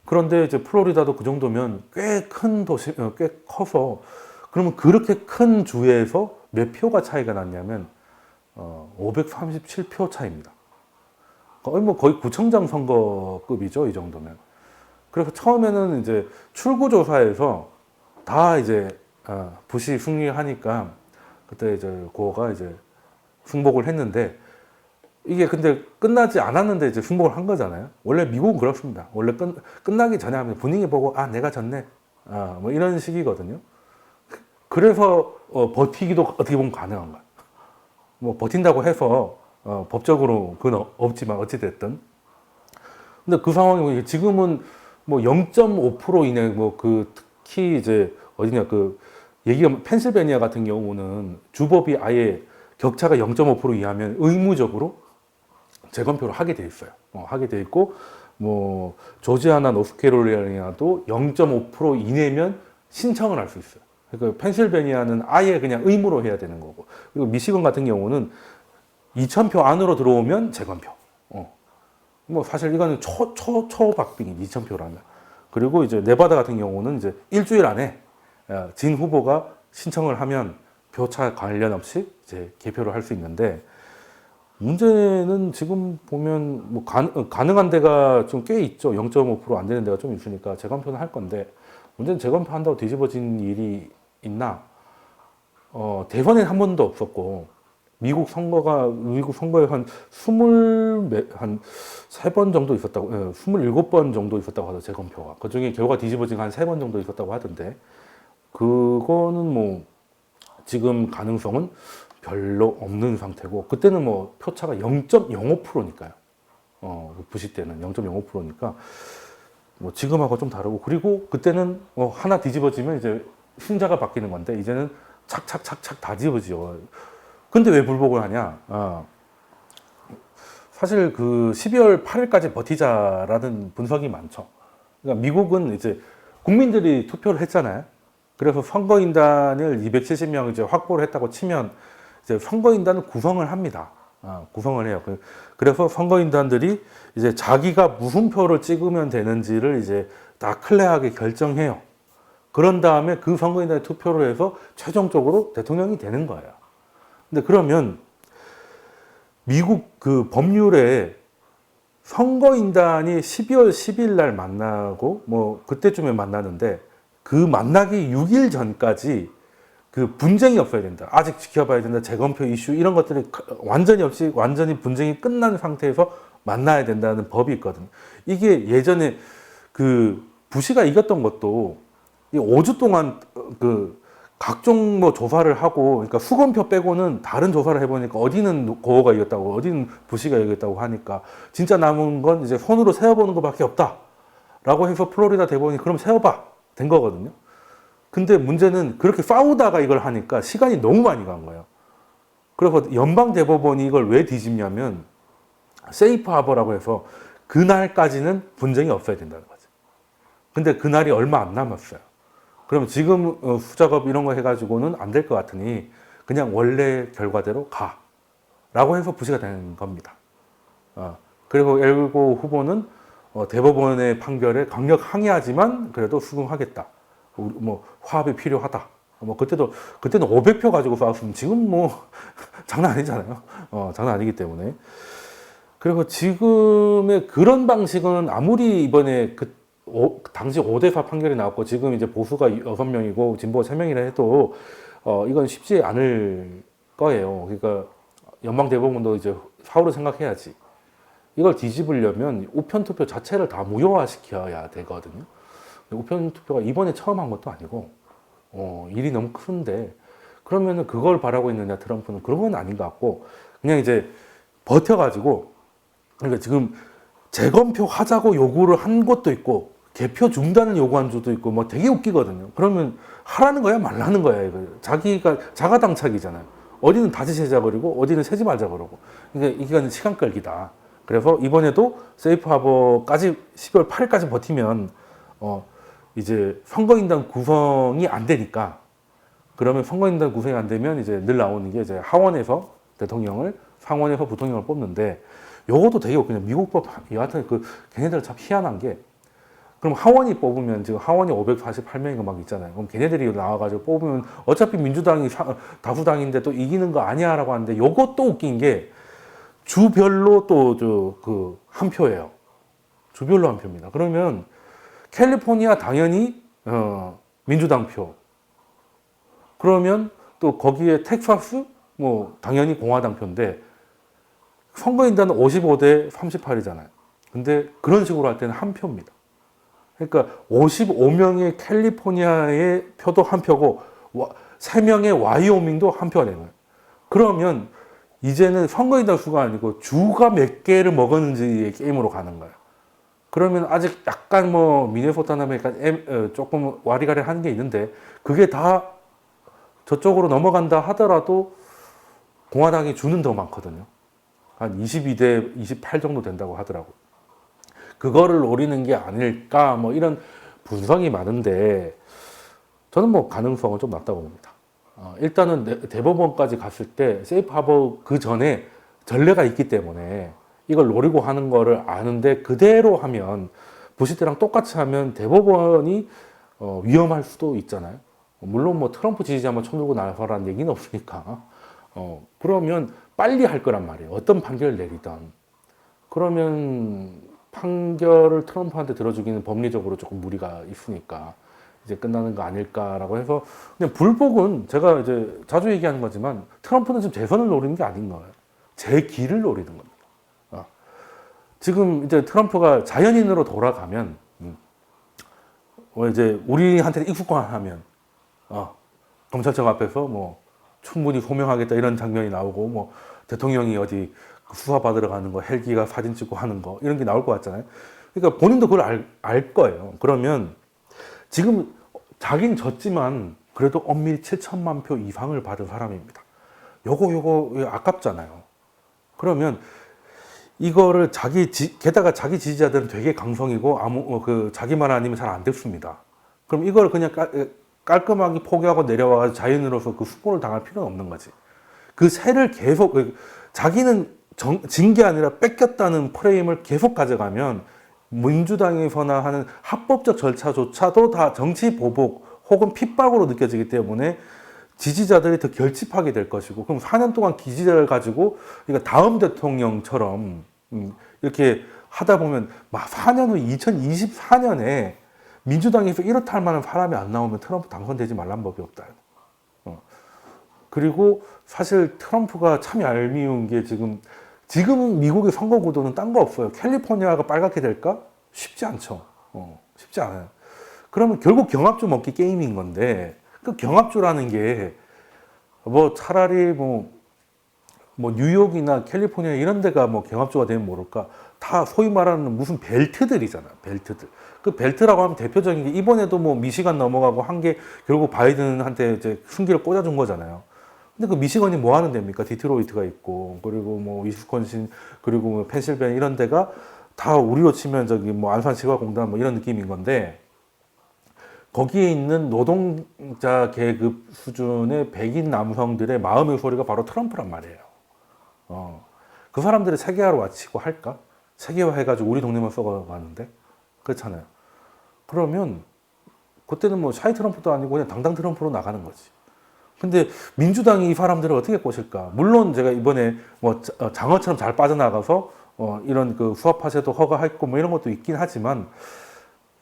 그런데 이제 플로리다도 그 정도면 꽤 큰 도시, 꽤 커서 그러면 그렇게 큰 주에서 몇 표가 차이가 났냐면 537표 차이입니다. 거의 구청장 선거급이죠, 이 정도면. 그래서 처음에는 이제 출구조사에서 다 이제 부시 승리하니까 그때 이제 고어가 이제 승복을 했는데 이게 근데 끝나지 않았는데 이제 승복을 한 거잖아요. 원래 미국은 그렇습니다. 원래 끝나기 전에 하면 분위기 보고 아 내가 졌네. 뭐 이런 식이거든요. 그래서 버티기도 어떻게 보면 가능한 거야. 뭐 버틴다고 해서 법적으로 그건 없지만 어찌 됐든. 근데 그 상황이 지금은 뭐 0.5% 이내 뭐 그 특히 이제 어디냐 그 얘기가 펜실베니아 같은 경우는 주법이 아예 격차가 0.5% 이하면 의무적으로 재검표를 하게 돼 있어요. 하게 돼 있고 뭐 조지아나 노스캐롤라이나도 0.5% 이내면 신청을 할 수 있어요. 그러니까 펜실베니아는 아예 그냥 의무로 해야 되는 거고 그리고 미시건 같은 경우는 2,000표 안으로 들어오면 재검표. 뭐 사실 이거는 초박빙이 2,000표라면. 그리고 이제 네바다 같은 경우는 이제 일주일 안에 진 후보가 신청을 하면 표차 관련 없이 이제 개표를 할 수 있는데 문제는 지금 보면 뭐 가능한 데가 좀 꽤 있죠. 0.5%안 되는 데가 좀 있으니까 재검표는 할 건데 문제는 재검표 한다고 뒤집어진 일이 있나? 대선에 한 번도 없었고 미국 선거에 한 3번 정도 있었다고, 27번 정도 있었다고 하죠, 재검표가. 그 중에 결과 뒤집어진 한 3번 정도 있었다고 하던데, 그거는 뭐, 지금 가능성은 별로 없는 상태고, 그때는 뭐, 표차가 0.05%니까요. 부시 때는 0.05%니까, 뭐, 지금하고 좀 다르고, 그리고 그때는 하나 뒤집어지면 이제 승자가 바뀌는 건데, 이제는 착착착착 다 뒤집어지죠. 근데 왜 불복을 하냐? 사실 그 12월 8일까지 버티자라는 분석이 많죠. 그러니까 미국은 이제 국민들이 투표를 했잖아요. 그래서 선거인단을 270명 이제 확보를 했다고 치면 이제 선거인단을 구성을 합니다. 구성을 해요. 그래서 선거인단들이 이제 자기가 무슨 표를 찍으면 되는지를 이제 다 클리어하게 결정해요. 그런 다음에 그 선거인단에 투표를 해서 최종적으로 대통령이 되는 거예요. 근데 그러면 미국 그 법률에 선거인단이 12월 10일 날 만나고 뭐 그때쯤에 만나는데 그 만나기 6일 전까지 그 분쟁이 없어야 된다. 아직 지켜봐야 된다. 재검표 이슈 이런 것들이 완전히 없이 완전히 분쟁이 끝난 상태에서 만나야 된다는 법이 있거든요. 이게 예전에 그 부시가 이겼던 것도 5주 동안 그 각종 뭐 조사를 하고, 그러니까 수검표 빼고는 다른 조사를 해보니까 어디는 고어가 이겼다고, 어디는 부시가 이겼다고 하니까 진짜 남은 건 이제 손으로 세어보는 것밖에 없다. 라고 해서 플로리다 대법원이 그럼 세어봐. 된 거거든요. 근데 문제는 그렇게 싸우다가 이걸 하니까 시간이 너무 많이 간 거예요. 그래서 연방 대법원이 이걸 왜 뒤집냐면 세이프 하버라고 해서 그날까지는 분쟁이 없어야 된다는 거죠. 근데 그날이 얼마 안 남았어요. 그러면 지금 수작업 이런 거 해가지고는 안 될 것 같으니 그냥 원래 결과대로 가. 라고 해서 부시가 된 겁니다. 그리고 엘고 후보는 대법원의 판결에 강력 항의하지만 그래도 수긍하겠다. 뭐 화합이 필요하다. 뭐 그때는 500표 가지고 싸웠으면 지금 뭐 장난 아니잖아요. 장난 아니기 때문에. 그리고 지금의 그런 방식은 아무리 이번에 당시 5대4 판결이 나왔고 지금 이제 보수가 6명이고 진보가 3명이라 해도 이건 쉽지 않을 거예요. 그러니까 연방 대법원도 이제 사후로 생각해야지. 이걸 뒤집으려면 우편 투표 자체를 다 무효화시켜야 되거든요. 우편 투표가 이번에 처음 한 것도 아니고 일이 너무 큰데 그러면은 그걸 바라고 있느냐 트럼프는 그런 건 아닌 것 같고 그냥 이제 버텨가지고 그러니까 지금 재검표 하자고 요구를 한 것도 있고 개표 중단을 요구한 주도 있고 뭐 되게 웃기거든요. 그러면 하라는 거야 말라는 거야 이거. 자기가 자가당착이잖아요. 어디는 다시 세자 그러고 어디는 세지 말자 그러고. 그러니까 이건 시간 끌기다. 그래서 이번에도 세이프 하버까지 12월 8일까지 버티면 이제 선거인단 구성이 안 되니까 그러면 선거인단 구성이 안 되면 이제 늘 나오는 게 이제 하원에서 대통령을 상원에서 부통령을 뽑는데 요것도 되게 그냥 미국 법 여하튼 걔네들 참 희한한 게 그럼 하원이 뽑으면 지금 하원이 548명인가 막 있잖아요. 그럼 걔네들이 나와가지고 뽑으면 어차피 민주당이 다수당인데 또 이기는 거 아니야라고 하는데 요것도 웃긴 게 주별로 또 한 표예요. 주별로 한 표입니다. 그러면 캘리포니아 당연히 민주당 표. 그러면 또 거기에 텍사스 뭐 당연히 공화당 표인데 선거인단은 55대 38이잖아요. 근데 그런 식으로 할 때는 한 표입니다. 그러니까 55명의 캘리포니아의 표도 한 표고 3명의 와이오밍도 한 표가 되는 거예요. 그러면 이제는 선거인단 수가 아니고 주가 몇 개를 먹었는지의 게임으로 가는 거예요. 그러면 아직 약간 뭐 미네소타나 조금 와리가리 하는 게 있는데 그게 다 저쪽으로 넘어간다 하더라도 공화당이 주는 더 많거든요. 한 22대 28 정도 된다고 하더라고요. 그거를 노리는 게 아닐까 뭐 이런 분석이 많은데 저는 뭐 가능성은 좀 낮다고 봅니다. 일단은 대법원까지 갔을 때 세이프 하버 그 전에 전례가 있기 때문에 이걸 노리고 하는 거를 아는데 그대로 하면 부시 때랑 똑같이 하면 대법원이 위험할 수도 있잖아요. 물론 뭐 트럼프 지지자만 쳐들고 나서라는 얘기는 없으니까 그러면 빨리 할 거란 말이에요. 어떤 판결을 내리든 그러면 판결을 트럼프한테 들어주기는 법리적으로 조금 무리가 있으니까 이제 끝나는 거 아닐까라고 해서 그냥 불복은 제가 이제 자주 얘기하는 거지만 트럼프는 지금 재선을 노리는 게 아닌 거예요. 제 길을 노리는 겁니다. 지금 이제 트럼프가 자연인으로 돌아가면 이제 우리한테 익숙하면 검찰청 앞에서 뭐 충분히 소명하겠다 이런 장면이 나오고 뭐 대통령이 어디 수사 받으러 가는 거 헬기가 사진 찍고 하는 거 이런 게 나올 것 같잖아요. 그러니까 본인도 그걸 알 거예요. 그러면 지금 자기는 졌지만 그래도 엄밀히 7천만 표 이상을 받은 사람입니다. 요거 아깝잖아요. 그러면 이거를 게다가 자기 지지자들은 되게 강성이고 자기 말 아니면 잘 안 듣습니다. 그럼 이걸 그냥 깔끔하게 포기하고 내려와 자연으로서 그 수포를 당할 필요는 없는 거지. 그 새를 계속 자기는 진 게 아니라 뺏겼다는 프레임을 계속 가져가면 민주당에서나 하는 합법적 절차조차도 다 정치 보복 혹은 핍박으로 느껴지기 때문에 지지자들이 더 결집하게 될 것이고 그럼 4년 동안 기지자를 가지고 그러니까 다음 대통령처럼 이렇게 하다 보면 막 4년 후 2024년에 민주당에서 이렇다 할 만한 사람이 안 나오면 트럼프 당선되지 말란 법이 없다. 그리고 사실 트럼프가 참 얄미운 게 지금 미국의 선거 구도는 딴 거 없어요. 캘리포니아가 빨갛게 될까? 쉽지 않죠. 쉽지 않아요. 그러면 결국 경합주 먹기 게임인 건데 그 경합주라는 게 뭐 차라리 뭐 뉴욕이나 캘리포니아 이런 데가 뭐 경합주가 되면 모를까 다 소위 말하는 무슨 벨트들이잖아. 벨트들. 그 벨트라고 하면 대표적인 게 이번에도 뭐 미시간 넘어가고 한 게 결국 바이든한테 이제 승기를 꽂아준 거잖아요. 근데 그 미시건이 뭐 하는 데입니까? 디트로이트가 있고, 그리고 뭐 위스콘신, 그리고 뭐 펜실베니아 이런 데가 다 우리로 치면 저기 뭐 안산시가공단 뭐 이런 느낌인 건데, 거기에 있는 노동자 계급 수준의 백인 남성들의 마음의 소리가 바로 트럼프란 말이에요. 그 사람들이 세계화로 와치고 할까? 세계화 해가지고 우리 동네만 썩어가는데? 그렇잖아요. 그러면, 그때는 뭐 샤이 트럼프도 아니고 그냥 당당 트럼프로 나가는 거지. 근데 민주당이 이 사람들을 어떻게 꼬실까? 물론 제가 이번에 뭐 장어처럼 잘 빠져나가서 이런 그 수합파쇄도 허가했고 뭐 이런 것도 있긴 하지만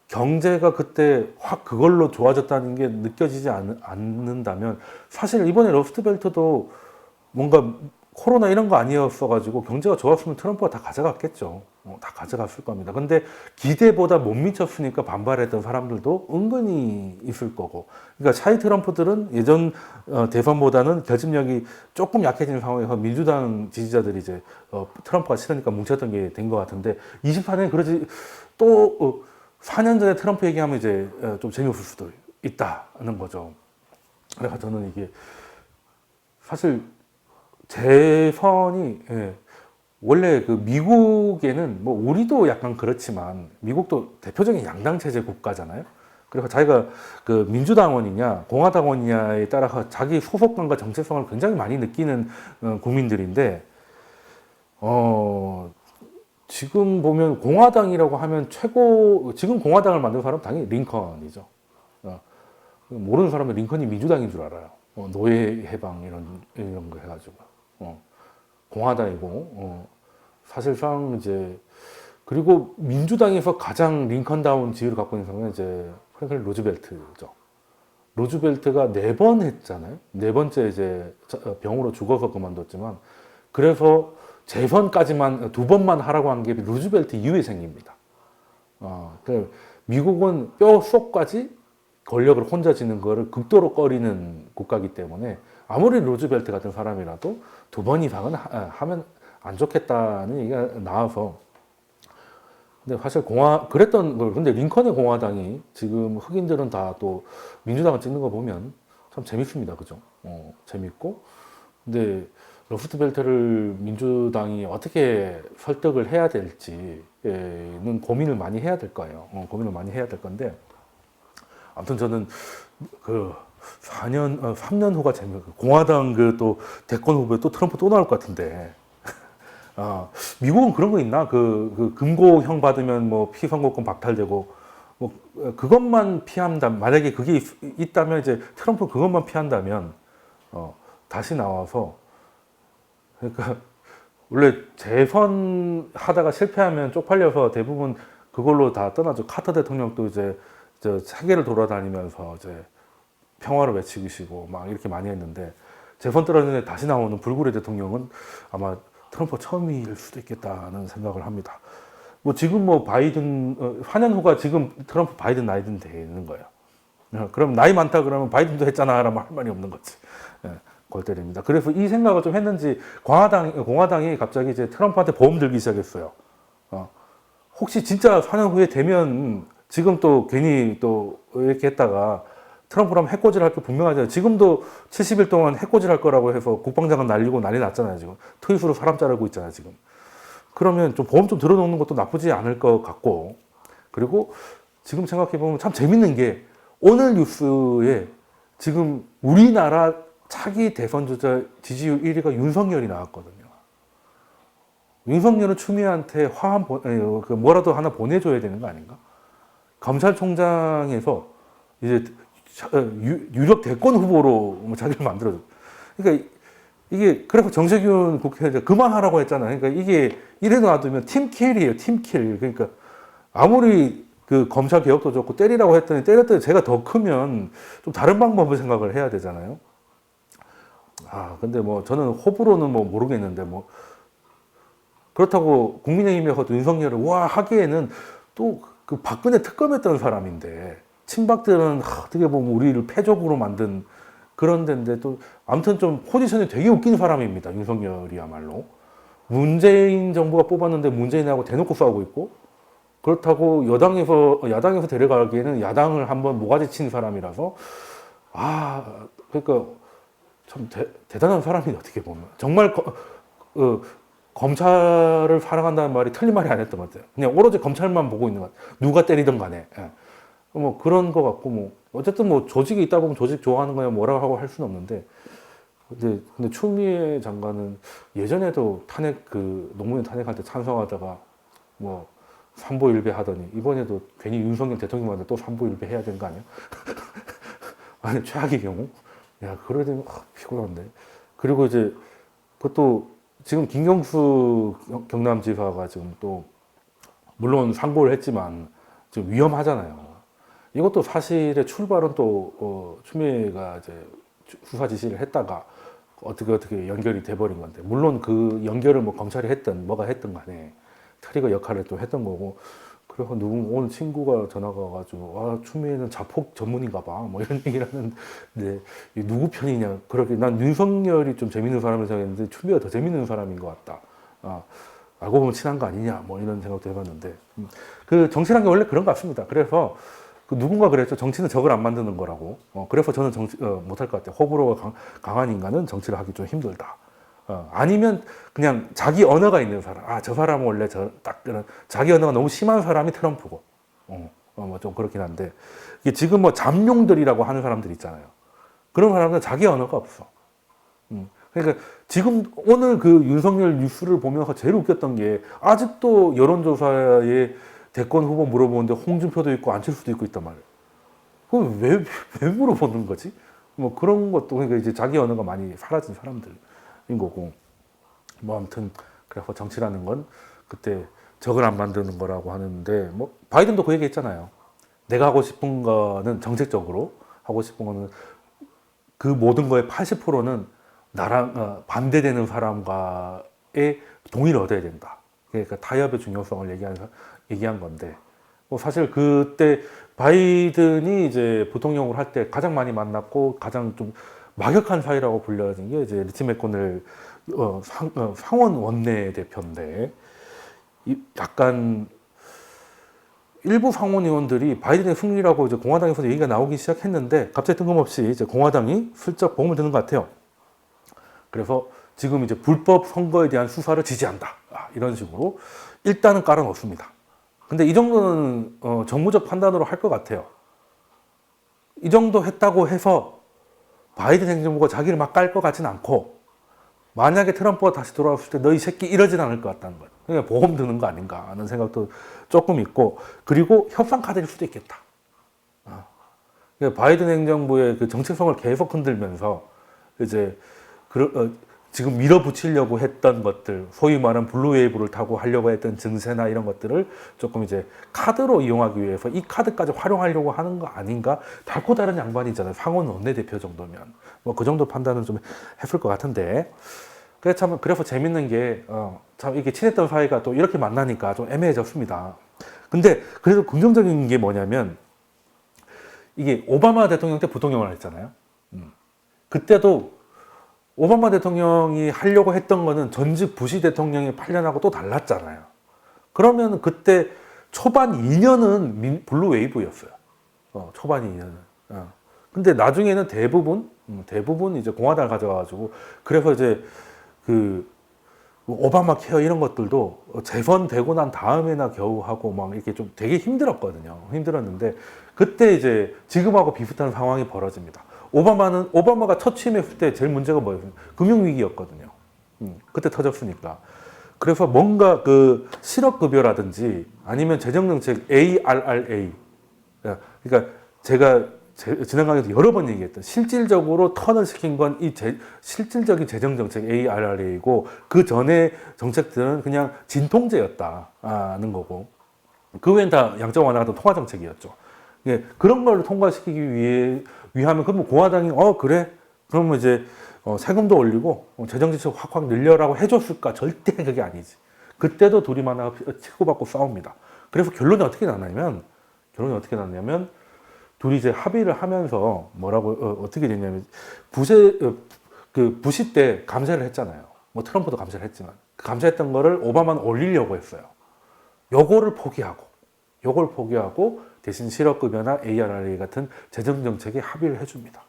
경제가 그때 확 그걸로 좋아졌다는 게 느껴지지 않는다면 사실 이번에 러스트벨트도 뭔가 코로나 이런 거 아니었어가지고 경제가 좋았으면 트럼프가 다 가져갔겠죠. 다 가져갔을 겁니다. 근데 기대보다 못 미쳤으니까 반발했던 사람들도 은근히 있을 거고. 그러니까 차이 트럼프들은 예전 대선보다는 결집력이 조금 약해진 상황에서 민주당 지지자들이 이제 트럼프가 싫으니까 뭉쳤던 게 된 것 같은데 24년에 그러지 또 4년 전에 트럼프 얘기하면 이제 좀 재미없을 수도 있다는 거죠. 그래서 저는 이게 사실 재선이 원래 그 미국에는 뭐 우리도 약간 그렇지만 미국도 대표적인 양당 체제 국가잖아요. 그래서 자기가 그 민주당원이냐 공화당원이냐에 따라서 자기 소속감과 정체성을 굉장히 많이 느끼는 국민들인데 지금 보면 공화당이라고 하면 지금 공화당을 만든 사람은 당연히 링컨이죠. 모르는 사람은 링컨이 민주당인 줄 알아요. 노예 해방 이런 거 해가지고 공화당이고 사실상 이제 그리고 민주당에서 가장 링컨다운 지위를 갖고 있는 사람은 이제 프랭클린 루즈벨트죠. 루즈벨트가 4번 했잖아요. 4번째 이제 병으로 죽어서 그만뒀지만, 그래서 재선까지만 2번만 하라고 한 게 루즈벨트 이후에 생깁니다. 그 미국은 뼈 속까지 권력을 혼자 지는 거를 극도로 꺼리는 국가이기 때문에 아무리 루즈벨트 같은 사람이라도 2번 이상은 하면 안 좋겠다는 얘기가 나와서. 근데 사실 그랬던 걸, 근데 링컨의 공화당이 지금 흑인들은 다 또 민주당을 찍는 거 보면 참 재밌습니다. 그죠? 재밌고. 근데 루스벨트를 민주당이 어떻게 설득을 해야 될지는 고민을 많이 해야 될 거예요. 고민을 많이 해야 될 건데. 아무튼 저는 그 3년 후가 재밌고, 공화당 그 또 대권 후보에 또 트럼프 또 나올 것 같은데. 미국은 그런 거 있나? 그 금고형 받으면 뭐 피선거권 박탈되고, 뭐 그것만 피한다. 만약에 그게 있다면 이제 트럼프 그것만 피한다면 다시 나와서, 그러니까 원래 재선 하다가 실패하면 쪽팔려서 대부분 그걸로 다 떠나죠. 카터 대통령도 이제 저 세계를 돌아다니면서 이제 평화를 외치시고 막 이렇게 많이 했는데, 재선 떨어지는데 다시 나오는 불굴의 대통령은 아마 트럼프 처음일 수도 있겠다는 생각을 합니다. 뭐 지금 뭐 바이든 4년 후가 지금 트럼프 바이든 나이든 되는 거예요. 그럼 나이 많다 그러면 바이든도 했잖아라면 할 말이 없는 거지. 골 때립니다. 그래서 이 생각을 좀 했는지 공화당이 갑자기 이제 트럼프한테 보험 들기 시작했어요. 혹시 진짜 4년 후에 되면, 지금 또 괜히 또 이렇게 했다가 트럼프라면 해코지를 할 게 분명하잖아요. 지금도 70일 동안 해코지를 할 거라고 해서 국방장관 날리고 난리 났잖아요. 지금 트윗으로 사람 자르고 있잖아요. 지금. 그러면 좀 보험 좀 들어놓는 것도 나쁘지 않을 것 같고, 그리고 지금 생각해보면 참 재밌는 게, 오늘 뉴스에 지금 우리나라 차기 대선 주자 지지율 1위가 윤석열이 나왔거든요. 윤석열은 추미애한테 뭐라도 하나 보내줘야 되는 거 아닌가? 검찰총장에서 이제 유력 대권 후보로 자기를 만들어줘. 그러니까 이게, 그래서 정세균 국회의장 그만하라고 했잖아요. 그러니까 이게 이래도 놔두면 팀킬이에요, 팀킬. 그러니까 아무리 그 검찰 개혁도 좋고 때리라고 때렸더니 제가 더 크면 좀 다른 방법을 생각을 해야 되잖아요. 근데 뭐 저는 호불호는 뭐 모르겠는데, 뭐 그렇다고 국민의힘에서도 윤석열을 하기에는 또 그 박근혜 특검했던 사람인데, 친박들은 어떻게 보면 우리를 패적으로 만든 그런 데인데, 또 아무튼 좀 포지션이 되게 웃긴 사람입니다. 윤석열이야말로. 문재인 정부가 뽑았는데 문재인하고 대놓고 싸우고 있고, 그렇다고 야당에서 데려가기에는 야당을 한번 모가지 친 사람이라서, 그러니까 참 대단한 사람이네, 어떻게 보면. 정말 검찰을 사랑한다는 말이 틀린 말이 아니었던 것 같아요. 그냥 오로지 검찰만 보고 있는 것 같아요. 누가 때리든 간에. 뭐 그런 것 같고, 뭐 어쨌든 뭐 조직이 있다 보면 조직 좋아하는 거야 뭐라고 하고 할 수는 없는데, 근데 추미애 장관은 예전에도 노무현 탄핵할 때 찬성하다가 뭐 삼보일배 하더니, 이번에도 괜히 윤석열 대통령한테 또 삼보일배 해야 되는 거 아니야? 아니, 최악의 경우. 그러야 되면 피곤한데. 그리고 이제 그것도 지금 김경수 경남지사가 지금 또 물론 상고를 했지만 지금 위험하잖아요. 이것도 사실의 출발은 또 추미애가 이제 수사 지시를 했다가 어떻게 연결이 돼버린 건데, 물론 그 연결을 뭐 검찰이 했든 뭐가 했든 간에 트리거 역할을 또 했던 거고. 그래서 오늘 친구가 전화가 와가지고, 추미애는 자폭 전문인가 봐, 뭐 이런 얘기를 하는데, 누구 편이냐. 그렇게 난 윤석열이 좀 재밌는 사람을 생각했는데 추미애가 더 재밌는 사람인 것 같다. 알고 보면 친한 거 아니냐, 뭐 이런 생각도 해봤는데, 그 정치란 게 원래 그런 것 같습니다. 그래서 누군가 그랬죠. 정치는 적을 안 만드는 거라고. 그래서 저는 정치 못할 것 같아요. 호불호가 강한 인간은 정치를 하기 좀 힘들다. 아니면 그냥 자기 언어가 있는 사람. 저 사람은 원래 그런 자기 언어가 너무 심한 사람이 트럼프고. 뭐 좀 그렇긴 한데, 이게 지금 뭐 잠룡들이라고 하는 사람들 있잖아요. 그런 사람들은 자기 언어가 없어. 그러니까 지금 오늘 그 윤석열 뉴스를 보면서 제일 웃겼던 게, 아직도 여론조사에 대권 후보 물어보는데 홍준표도 있고 안철수도 있고 있단 말이에요. 그럼 왜 물어보는 거지? 뭐 그런 것도, 그러니까 이제 자기 언어가 많이 사라진 사람들인 거고. 뭐 아무튼 그래서 정치라는 건 그때 적을 안 만드는 거라고 하는데, 뭐 바이든도 그 얘기 했잖아요. 내가 하고 싶은 거는 정책적으로 하고 싶은 거는 그 모든 거의 80%는 나랑 반대되는 사람과의 동의를 얻어야 된다. 그러니까 타협의 중요성을 얘기한 건데, 뭐 사실 그때 바이든이 이제 부통령을 할 때 가장 많이 만났고 가장 좀 막역한 사이라고 불려진 게 이제 리치 맥코넬 상원 원내대표인데, 약간 일부 상원 의원들이 바이든의 승리라고 이제 공화당에서 얘기가 나오기 시작했는데 갑자기 뜬금없이 이제 공화당이 슬쩍 보험을 드는 것 같아요. 그래서 지금 이제 불법 선거에 대한 수사를 지지한다. 이런 식으로 일단은 깔아놓습니다. 근데 이 정도는 정무적 판단으로 할 것 같아요. 이 정도 했다고 해서 바이든 행정부가 자기를 막 깔 것 같진 않고, 만약에 트럼프가 다시 돌아왔을 때 너 이 새끼 이러진 않을 것 같다는 거예요. 그냥 보험 드는 거 아닌가 하는 생각도 조금 있고, 그리고 협상 카드일 수도 있겠다. 바이든 행정부의 그 정체성을 계속 흔들면서 이제 지금 밀어붙이려고 했던 것들, 소위 말하는 블루웨이브를 타고 하려고 했던 증세나 이런 것들을 조금 이제 카드로 이용하기 위해서 이 카드까지 활용하려고 하는 거 아닌가? 달고 다른 양반이잖아요. 상원 원내대표 정도면. 뭐 그 정도 판단은 좀 했을 것 같은데. 그래서 재밌는 게, 참 이게 친했던 사이가 또 이렇게 만나니까 좀 애매해졌습니다. 근데 그래도 긍정적인 게 뭐냐면, 이게 오바마 대통령 때 부통령을 했잖아요. 그때도 오바마 대통령이 하려고 했던 거는 전직 부시 대통령의 8년하고 또 달랐잖아요. 그러면 그때 초반 2년은 블루 웨이브였어요. 초반 2년은. 근데 나중에는 대부분 이제 공화당을 가져가가지고, 그래서 이제 그 오바마 케어 이런 것들도 재선되고 난 다음에나 겨우 하고 막 이렇게 좀 되게 힘들었는데, 그때 이제 지금하고 비슷한 상황이 벌어집니다. 오바마가 첫 취임했을 때 제일 문제가 뭐였어요? 금융위기였거든요. 그때 터졌으니까. 그래서 뭔가 그 실업급여라든지 아니면 재정정책 ARRA. 그러니까 제가 지난 강의에서 여러 번 얘기했던, 실질적으로 턴을 시킨 건 이 실질적인 재정정책 ARRA이고, 그 전에 정책들은 그냥 진통제였다는 거고, 그 외엔 다 양적 완화가 통화정책이었죠. 그런 걸 통과시키기 위하면, 그럼 공화당이 그래? 그러면 이제 세금도 올리고 재정지출 확 늘려라고 해줬을까? 절대 그게 아니지. 그때도 둘이 만나서 치고받고 싸웁니다. 그래서 결론이 어떻게 났냐면 둘이 이제 합의를 하면서 어떻게 됐냐면, 부시 때 감세를 했잖아요. 뭐 트럼프도 감세를 했지만, 그 감세했던 거를 오바마는 올리려고 했어요. 요걸 포기하고 대신 실업급여나 ARRA 같은 재정정책에 합의를 해줍니다.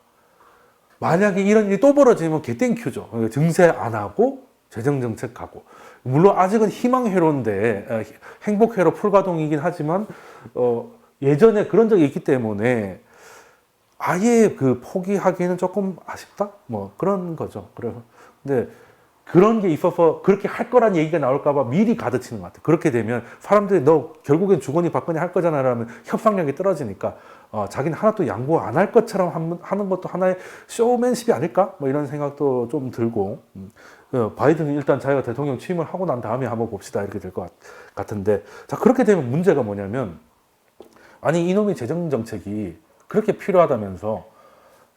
만약에 이런 일이 또 벌어지면 개땡큐죠. 증세 안 하고 재정정책 가고. 물론 아직은 희망회로인데, 행복회로 풀가동이긴 하지만 예전에 그런 적이 있기 때문에 아예 그 포기하기에는 조금 아쉽다? 뭐 그런 거죠. 근데 그런 게 있어서 그렇게 할 거란 얘기가 나올까봐 미리 가르치는 것 같아요. 그렇게 되면 사람들이 너 결국엔 주거니 받거니 할 거잖아 라면 협상력이 떨어지니까 자기는 하나도 양보 안 할 것처럼 하는 것도 하나의 쇼맨십이 아닐까? 뭐 이런 생각도 좀 들고, 바이든은 일단 자기가 대통령 취임을 하고 난 다음에 한번 봅시다 이렇게 될 것 같은데, 자 그렇게 되면 문제가 뭐냐면, 아니 이놈의 재정정책이 그렇게 필요하다면서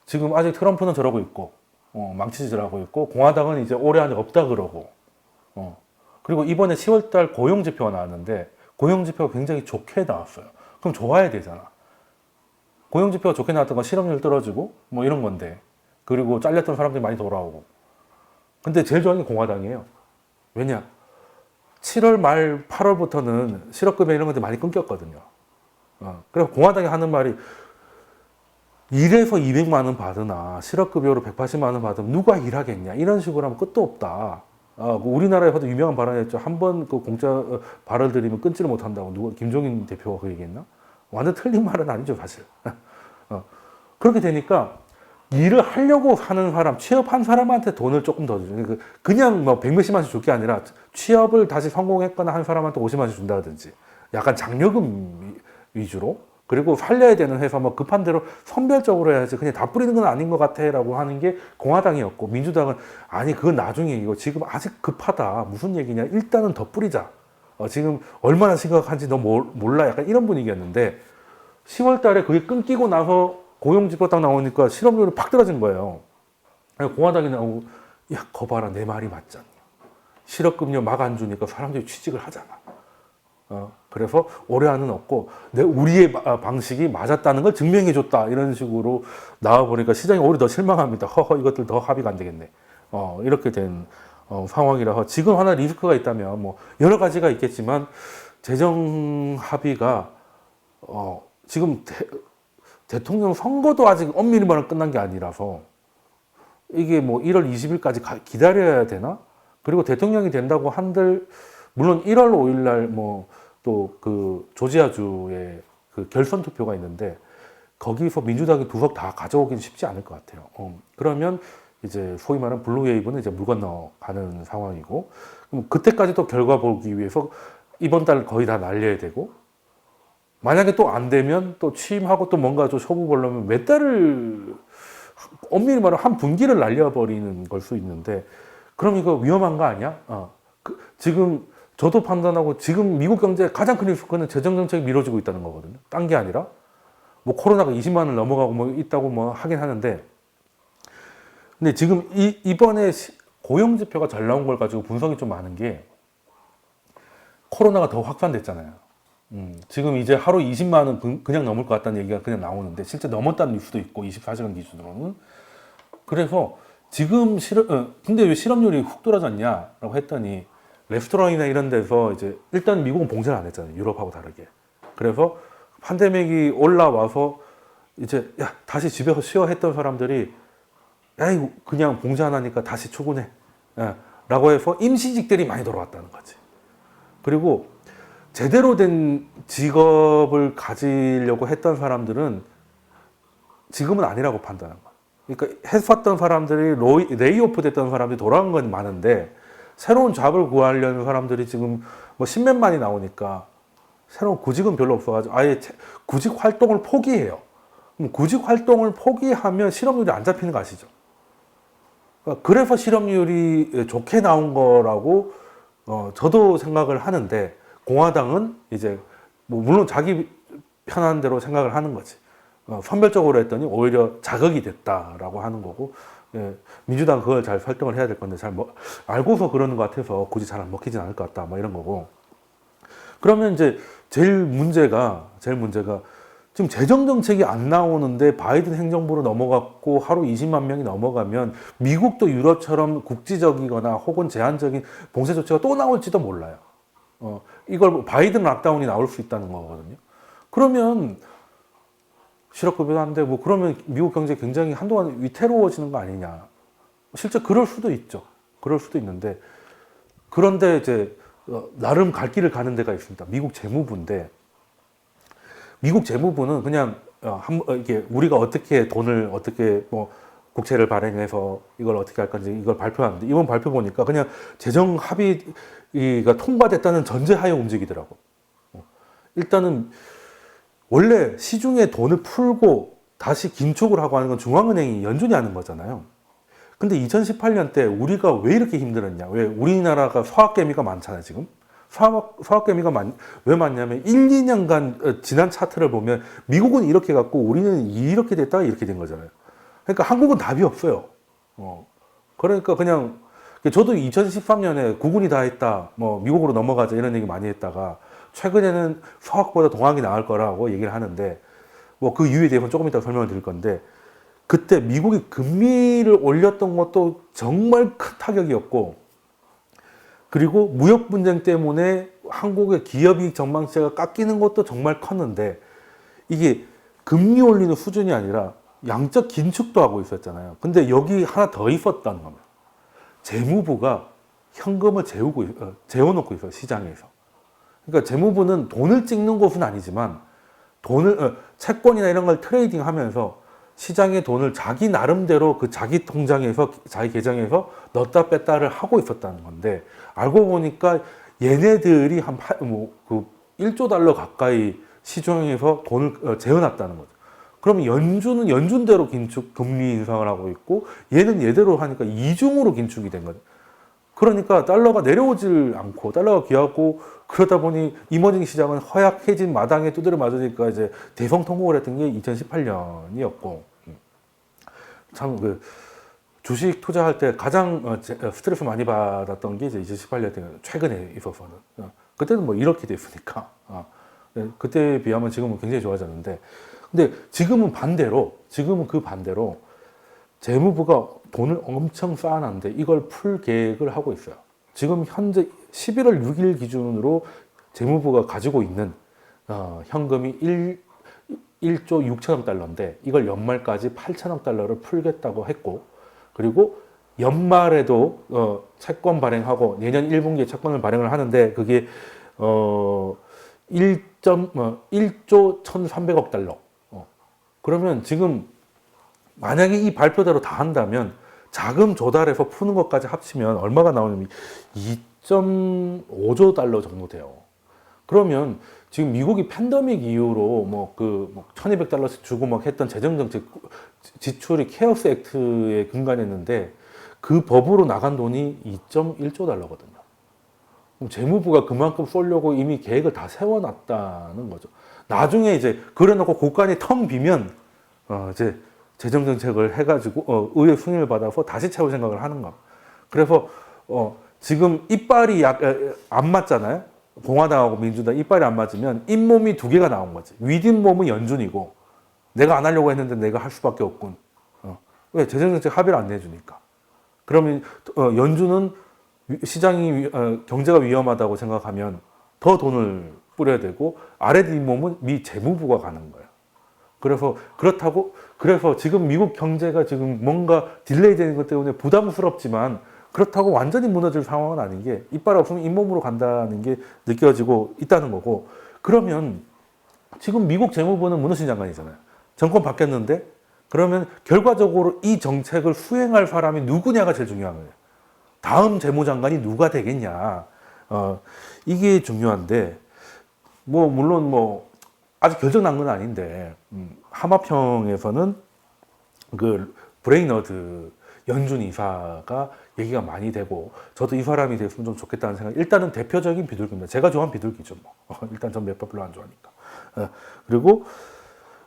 지금 아직 트럼프는 저러고 있고 망치질하고 있고, 공화당은 이제 올해 안에 없다 그러고, 그리고 이번에 10월달 고용지표가 나왔는데 고용지표가 굉장히 좋게 나왔어요. 그럼 좋아야 되잖아. 고용지표가 좋게 나왔던 건 실업률 떨어지고 뭐 이런 건데, 그리고 잘렸던 사람들이 많이 돌아오고. 근데 제일 좋아하는 게 공화당이에요. 왜냐? 7월 말 8월부터는 실업급여 이런 것들이 많이 끊겼거든요. 그래서 공화당이 하는 말이, 일해서 200만 원 받으나 실업급여로 180만 원 받으면 누가 일하겠냐, 이런 식으로 하면 끝도 없다. 우리나라에서도 유명한 발언이었죠. 한 번 그 공짜 발을 들이면 끊지를 못한다고 김종인 대표가 그 얘기했나? 완전 틀린 말은 아니죠 사실. 그렇게 되니까 일을 하려고 하는 사람, 취업한 사람한테 돈을 조금 더 주죠. 그냥 뭐 100몇십만 원씩 줄 게 아니라 취업을 다시 성공했거나 한 사람한테 50만 원씩 준다든지, 약간 장려금 위주로. 그리고 살려야 되는 회사 뭐 급한 대로 선별적으로 해야지 그냥 다 뿌리는 건 아닌 것 같아 라고 하는 게 공화당이었고, 민주당은 아니 그건 나중에, 이거 지금 아직 급하다, 무슨 얘기냐, 일단은 더 뿌리자, 지금 얼마나 심각한지 너 몰라, 약간 이런 분위기였는데, 10월 달에 그게 끊기고 나서 고용지표 딱 나오니까 실업률이 팍 떨어진 거예요. 공화당이 나오고, 야, 거 봐라, 내 말이 맞잖아. 실업급여 막 안 주니까 사람들이 취직을 하잖아. 그래서 올해안은 없고, 우리의 방식이 맞았다는 걸 증명해줬다. 이런 식으로 나와보니까 시장이 오히려 더 실망합니다. 허허, 이것들 더 합의가 안 되겠네. 이렇게 된 상황이라서 지금 하나 리스크가 있다면, 뭐, 여러 가지가 있겠지만, 재정 합의가, 지금 대통령 선거도 아직 엄밀히 말하면 끝난 게 아니라서 이게 뭐 1월 20일까지 기다려야 되나? 그리고 대통령이 된다고 한들 물론 1월 5일 날 뭐 또 그 조지아주에 그 결선 투표가 있는데 거기서 민주당이 2석 다 가져오긴 쉽지 않을 것 같아요. 그러면 이제 소위 말하는 블루웨이브는 이제 물 건너 가는 상황이고 그럼 그때까지 또 결과 보기 위해서 이번 달 거의 다 날려야 되고 만약에 또 안 되면 또 취임하고 또 뭔가 좀 쇼부 보려면 몇 달을 엄밀히 말하면 한 분기를 날려버리는 걸 수 있는데 그럼 이거 위험한 거 아니야? 지금 저도 판단하고 지금 미국 경제의 가장 큰 리스크는 재정정책이 미뤄지고 있다는 거거든요. 딴 게 아니라 뭐 코로나가 20만을 넘어가고 뭐 있다고 뭐 하긴 하는데 근데 지금 이번에 고용지표가 잘 나온 걸 가지고 분석이 좀 많은 게 코로나가 더 확산됐잖아요. 지금 이제 하루 20만은 그냥 넘을 것 같다는 얘기가 그냥 나오는데 실제 넘었다는 뉴스도 있고 24시간 기준으로는 그래서 지금 근데 왜 실업률이 훅 떨어졌냐라고 했더니 레스토랑이나 이런 데서 이제 일단 미국은 봉쇄를 안 했잖아요. 유럽하고 다르게. 그래서 팬데믹이 올라와서 이제 야 다시 집에서 쉬어 했던 사람들이 야 이거 그냥 봉쇄 안 하니까 다시 출근해. 라고 해서 임시직들이 많이 돌아왔다는 거지. 그리고 제대로 된 직업을 가지려고 했던 사람들은 지금은 아니라고 판단한 거야. 그러니까 했었던 사람들이 레이오프 됐던 사람들이 돌아간 건 많은데 새로운 잡을 구하려는 사람들이 지금 뭐 십몇만이 나오니까 새로운 구직은 별로 없어가지고 아예 구직 활동을 포기해요. 그럼 구직 활동을 포기하면 실업률이 안 잡히는 거 아시죠? 그래서 실업률이 좋게 나온 거라고 저도 생각을 하는데 공화당은 이제 뭐 물론 자기 편한 대로 생각을 하는 거지. 선별적으로 했더니 오히려 자극이 됐다라고 하는 거고 민주당 그걸 잘 설득을 해야 될 건데 잘 알고서 그러는 것 같아서 굳이 잘 안 먹히진 않을 것 같다 뭐 이런 거고 그러면 이제 제일 문제가 지금 재정 정책이 안 나오는데 바이든 행정부로 넘어갔고 하루 20만 명이 넘어가면 미국도 유럽처럼 국지적이거나 혹은 제한적인 봉쇄 조치가 또 나올지도 몰라요. 이걸 바이든 락다운이 나올 수 있다는 거거든요. 그러면 실업급여도 안 되고 그러면 미국 경제 굉장히 한동안 위태로워지는 거 아니냐. 실제 그럴 수도 있죠. 그럴 수도 있는데 그런데 이제 나름 갈 길을 가는 데가 있습니다. 미국 재무부인데 미국 재무부는 그냥 이게 우리가 어떻게 돈을 어떻게 뭐 국채를 발행해서 이걸 어떻게 할 건지 이걸 발표하는데 이번 발표 보니까 그냥 재정 합의가 통과됐다는 전제하에 움직이더라고. 일단은 원래 시중에 돈을 풀고 다시 긴축을 하고 하는 건 중앙은행이 연준이 하는 거잖아요. 근데 2018년 때 우리가 왜 이렇게 힘들었냐? 왜 우리나라가 서학개미가 많잖아요, 지금. 서학개미가 왜 많냐면 1, 2년간 지난 차트를 보면 미국은 이렇게 갔고 우리는 이렇게 됐다가 이렇게 된 거잖아요. 그러니까 한국은 답이 없어요. 그러니까 그냥 저도 2013년에 구군이 다 했다, 뭐 미국으로 넘어가자 이런 얘기 많이 했다가 최근에는 서학보다 동학이 나을 거라고 얘기를 하는데 뭐 그 이유에 대해서는 조금 이따 설명을 드릴 건데 그때 미국이 금리를 올렸던 것도 정말 큰 타격이었고 그리고 무역 분쟁 때문에 한국의 기업이익 전망치가 깎이는 것도 정말 컸는데 이게 금리 올리는 수준이 아니라 양적 긴축도 하고 있었잖아요. 근데 여기 하나 더 있었다는 겁니다. 재무부가 현금을 재워놓고 있어요, 시장에서. 그러니까 재무부는 돈을 찍는 곳은 아니지만 채권이나 이런 걸 트레이딩 하면서 시장의 돈을 자기 나름대로 그 자기 통장에서 자기 계정에서 넣었다 뺐다를 하고 있었다는 건데 알고 보니까 얘네들이 한 1조 달러 가까이 시중에서 돈을 재워놨다는 거죠. 그러면 연준은 연준대로 금리 인상을 하고 있고 얘는 얘대로 하니까 이중으로 긴축이 된 거죠. 그러니까 달러가 내려오질 않고 달러가 귀하고 그러다 보니 이머징 시장은 허약해진 마당에 두드려 맞으니까 이제 대성통곡을 했던 게 2018년이었고, 참 그 주식 투자할 때 가장 스트레스 많이 받았던 게 이제 2018년 최근에 있어서는 그때는 뭐 이렇게 됐으니까 그때에 비하면 지금은 굉장히 좋아졌는데, 근데 지금은 그 반대로 재무부가 돈을 엄청 쌓아놨는데 이걸 풀 계획을 하고 있어요. 지금 현재 11월 6일 기준으로 재무부가 가지고 있는 현금이 1조 6천억 달러인데 이걸 연말까지 8천억 달러를 풀겠다고 했고, 그리고 연말에도 채권 발행하고 내년 1분기에 채권을 발행을 하는데 그게 1조 1,300억 달러. 그러면 지금 만약에 이 발표대로 다 한다면 자금 조달해서 푸는 것까지 합치면 얼마가 나오냐면 2.5조 달러 정도 돼요. 그러면 지금 미국이 팬데믹 이후로 1,200달러씩 주고 막 했던 재정정책 지출이 케어스 액트에 근간했는데 그 법으로 나간 돈이 2.1조 달러거든요. 그럼 재무부가 그만큼 쏠려고 이미 계획을 다 세워놨다는 거죠. 나중에 이제 그래놓고 국간이 텅 비면 이제 재정정책을 해가지고 의회 승인을 받아서 다시 채울 생각을 하는 거. 그래서 지금 이빨이 안 맞잖아요. 공화당하고 민주당 이빨이 안 맞으면 잇몸이 두 개가 나온 거지. 윗잇몸은 연준이고 내가 안 하려고 했는데 내가 할 수밖에 없군. 왜? 재정정책 합의를 안 내주니까. 그러면 연준은 시장이 경제가 위험하다고 생각하면 더 돈을 뿌려야 되고 아래 잇몸은 미 재무부가 가는 거예요. 그래서 지금 미국 경제가 지금 뭔가 딜레이 되는 것 때문에 부담스럽지만 그렇다고 완전히 무너질 상황은 아닌 게 이빨 없으면 잇몸으로 간다는 게 느껴지고 있다는 거고, 그러면 지금 미국 재무부는 문호신 장관이잖아요. 정권 바뀌었는데 그러면 결과적으로 이 정책을 수행할 사람이 누구냐가 제일 중요한 거예요. 다음 재무장관이 누가 되겠냐. 이게 중요한데 물론 아직 결정 난 건 아닌데 하마평에서는 그 브레이너드 연준 이사가 얘기가 많이 되고 저도 이 사람이 됐으면 좀 좋겠다는 생각. 일단은 대표적인 비둘기입니다. 제가 좋아하는 비둘기죠. 일단 전 몇 번 별로 안 좋아하니까. 그리고